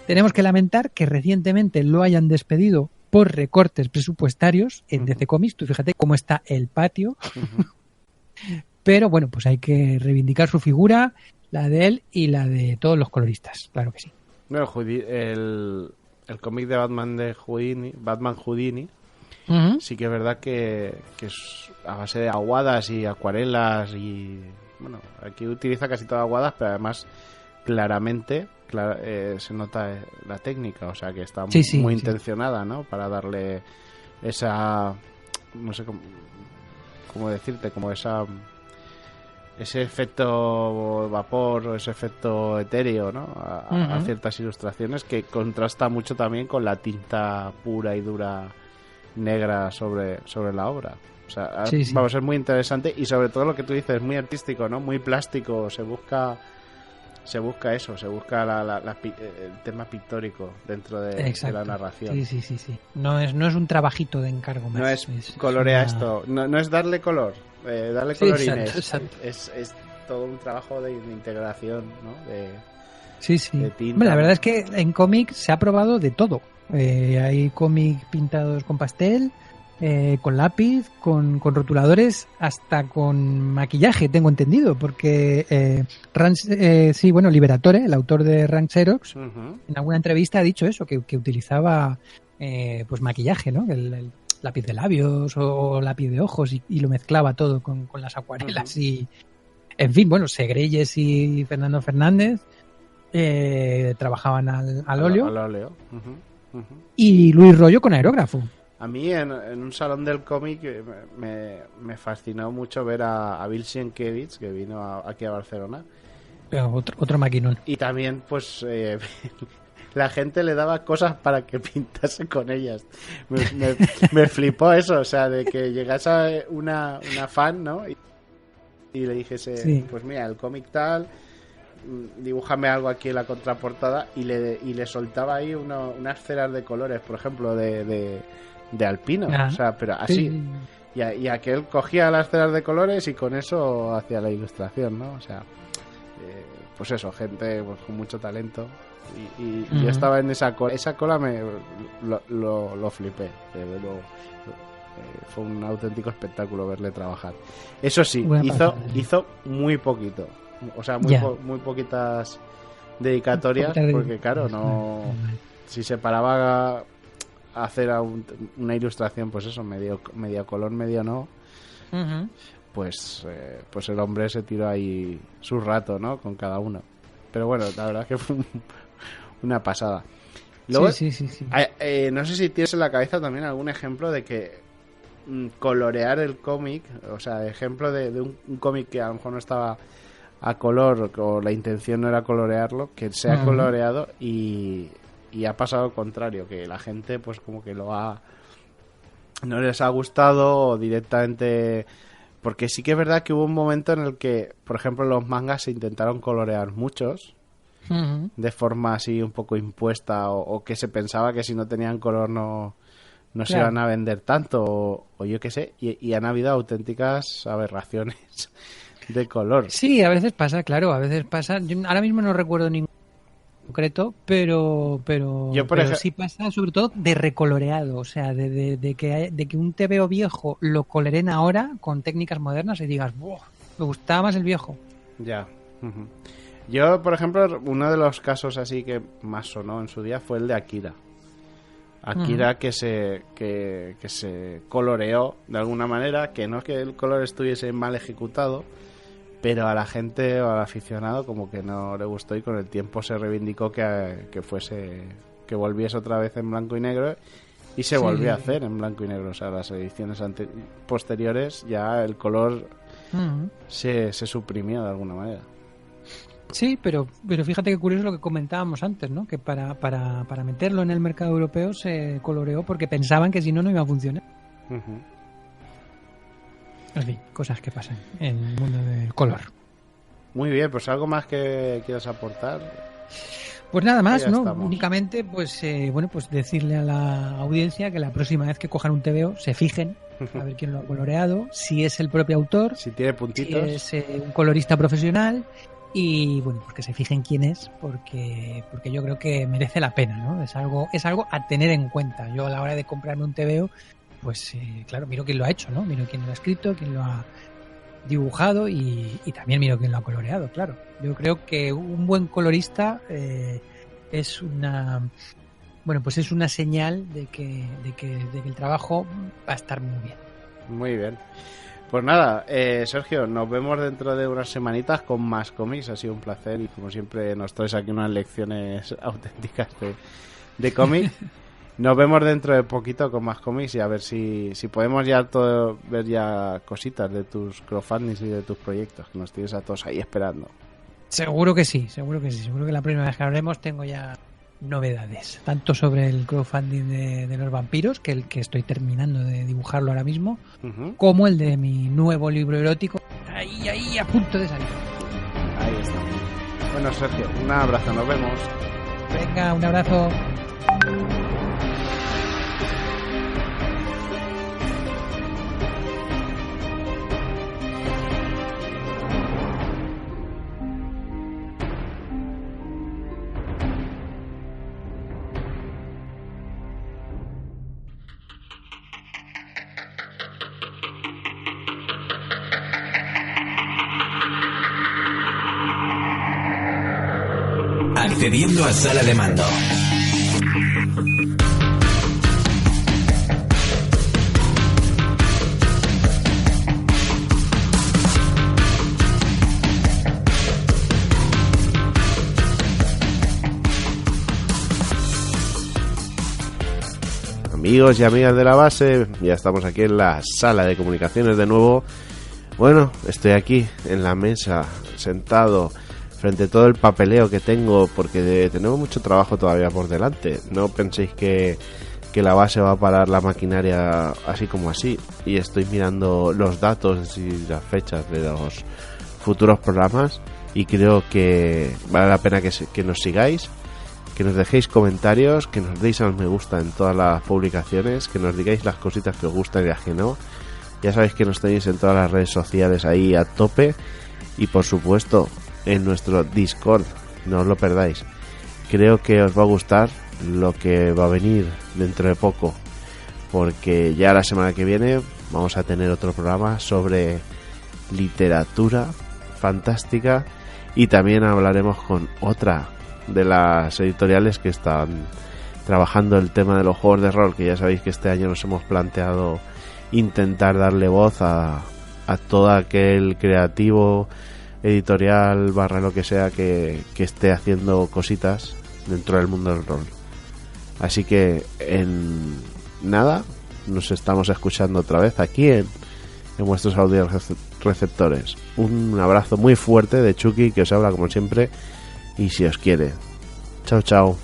Speaker 6: Tenemos que lamentar que recientemente lo hayan despedido por recortes presupuestarios en DC Comics. Tú fíjate cómo está el patio. Pero bueno, pues hay que reivindicar su figura, la de él y la de todos los coloristas, claro que sí.
Speaker 2: Bueno, el cómic de Batman Houdini, sí que es verdad que es a base de aguadas y acuarelas y bueno, aquí utiliza casi todas aguadas, pero además claramente se nota la técnica, o sea que está muy intencionada, ¿no? Para darle esa, no sé cómo decirte, como ese efecto vapor o ese efecto etéreo, ¿no? A ciertas ilustraciones, que contrasta mucho también con la tinta pura y dura negra sobre la obra. O sea, vamos, es muy interesante y sobre todo lo que tú dices, muy artístico, ¿no? Muy plástico, se busca eso, se busca el tema pictórico dentro de la narración.
Speaker 6: Sí. No es un trabajito de encargo más.
Speaker 2: No es colorea esto, no es darle color, darle colorines. Exacto. Es todo un trabajo de integración, ¿no? De tinta.
Speaker 6: Bueno, la verdad es que en cómics se ha probado de todo. Hay cómics pintados con pastel, con lápiz, con rotuladores, hasta con maquillaje, tengo entendido, porque Liberatore, el autor de Rank Xerox, en alguna entrevista ha dicho eso, que utilizaba pues maquillaje, ¿no? El lápiz de labios o lápiz de ojos y lo mezclaba todo con las acuarelas y, en fin, bueno, Segreyes y Fernando Fernández trabajaban al óleo.
Speaker 2: Al óleo.
Speaker 6: Y Luis Rollo con aerógrafo.
Speaker 2: A mí en un salón del cómic me fascinó mucho ver a Bill Sienkiewicz, que vino aquí a Barcelona.
Speaker 6: Otro maquinón.
Speaker 2: Y también pues la gente le daba cosas para que pintase con ellas. Me flipó eso, o sea, de que llegase una fan, ¿no? Y le dijese, pues mira, el cómic tal, dibújame algo aquí en la contraportada, y le soltaba ahí unas ceras de colores, por ejemplo, de alpino, o sea, pero así. Sí. Y aquel cogía las ceras de colores y con eso hacía la ilustración, ¿no? O sea, pues eso, gente pues, con mucho talento. Y yo estaba en esa cola lo flipé. Fue un auténtico espectáculo verle trabajar. Eso sí, hizo muy poquito. O sea, muy poquitas dedicatorias, porque claro, no, si se paraba a hacer una ilustración, pues eso, medio color, medio no, pues el hombre se tiró ahí su rato, ¿no? Con cada uno. Pero bueno, la verdad es que fue una pasada. Luego, sí. No sé si tienes en la cabeza también algún ejemplo de que colorear el cómic, o sea, ejemplo de un cómic que a lo mejor no estaba a color o la intención no era colorearlo, que se ha coloreado y ha pasado lo contrario, que la gente pues como que no les ha gustado o directamente, porque sí que es verdad que hubo un momento en el que, por ejemplo, los mangas se intentaron colorear muchos de forma así un poco impuesta o que se pensaba que si no tenían color no se iban a vender tanto o yo qué sé, y han habido auténticas aberraciones de color.
Speaker 6: Sí, a veces pasa, claro, Yo ahora mismo no recuerdo ningún concreto, pero sí pasa sobre todo de recoloreado, o sea, de que un TVO viejo lo coloreen ahora con técnicas modernas y digas, me gustaba más el viejo.
Speaker 2: Ya. Yo, por ejemplo, uno de los casos así que más sonó en su día fue el de Akira.
Speaker 4: Akira que se coloreó de alguna manera, que no es que el color estuviese mal ejecutado, pero a la gente o al aficionado como que no le gustó, y con el tiempo se reivindicó que volviese otra vez en blanco y negro, y se volvió a hacer en blanco y negro. O sea, las ediciones posteriores ya el color se suprimió de alguna manera.
Speaker 6: Sí, pero fíjate qué curioso lo que comentábamos antes, ¿no? Que para meterlo en el mercado europeo se coloreó porque pensaban que si no, no iba a funcionar. En fin, cosas que pasan en el mundo del color.
Speaker 4: Muy bien, pues algo más que quieras aportar.
Speaker 6: Pues nada más, ¿no?
Speaker 4: Estamos.
Speaker 6: Únicamente, pues decirle a la audiencia que la próxima vez que cojan un TVO se fijen a ver quién lo ha coloreado, si es el propio autor,
Speaker 4: Si tiene puntitos.
Speaker 6: si es un colorista profesional. Y bueno, pues que se fijen quién es, porque yo creo que merece la pena, ¿no? Es algo a tener en cuenta. Yo a la hora de comprarme un TVO, pues claro, miro quién lo ha hecho, ¿no? Miro quién lo ha escrito, quién lo ha dibujado y también miro quién lo ha coloreado, claro. Yo creo que un buen colorista es una señal de que el trabajo va a estar muy bien.
Speaker 4: Muy bien. Pues nada, Sergio, nos vemos dentro de unas semanitas con más cómics. Ha sido un placer y como siempre nos traes aquí unas lecciones auténticas de cómic. Nos vemos dentro de poquito con más cómics y a ver si podemos ya ver ya cositas de tus crowdfundings y de tus proyectos, que nos tienes a todos ahí esperando.
Speaker 6: Seguro que sí. Seguro que la próxima vez que hablemos tengo ya novedades, tanto sobre el crowdfunding de los vampiros, que el que estoy terminando de dibujarlo ahora mismo, como el de mi nuevo libro erótico, ahí a punto de salir.
Speaker 4: Ahí está. Bueno, Sergio, un abrazo, nos vemos.
Speaker 6: Venga, un abrazo.
Speaker 1: Accediendo a sala de mando.
Speaker 2: Amigos y amigas de la base, ya estamos aquí en la sala de comunicaciones de nuevo. Bueno, estoy aquí en la mesa, sentado frente a todo el papeleo que tengo, porque tenemos mucho trabajo todavía por delante. No penséis que la base va a parar la maquinaria así como así. Y estoy mirando los datos y las fechas de los futuros programas y creo que vale la pena que nos sigáis, que nos dejéis comentarios, que nos deis al me gusta en todas las publicaciones, que nos digáis las cositas que os gustan y las que no. Ya sabéis que nos tenéis en todas las redes sociales ahí a tope, y por supuesto en nuestro Discord, no os lo perdáis. Creo que os va a gustar lo que va a venir dentro de poco, porque ya la semana que viene vamos a tener otro programa sobre literatura fantástica, y también hablaremos con otra de las editoriales que están trabajando el tema de los juegos de rol, que ya sabéis que este año nos hemos planteado intentar darle voz a todo aquel creativo, editorial, barra lo que sea, que esté haciendo cositas dentro del mundo del rol. Así que en nada, nos estamos escuchando otra vez aquí en vuestros audio receptores. Un abrazo muy fuerte de Chucky, que os habla como siempre, y si os quiere. Chao, chao.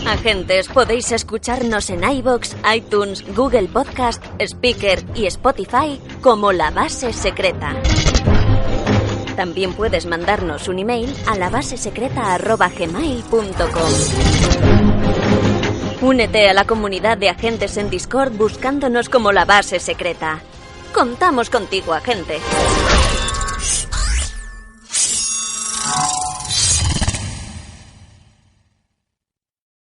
Speaker 5: Agentes, podéis escucharnos en iVoox, iTunes, Google Podcast, Spreaker y Spotify como La Base Secreta. También puedes mandarnos un email a lavasesecreta@gmail.com. Únete a la comunidad de agentes en Discord buscándonos como La Base Secreta. Contamos contigo, agente.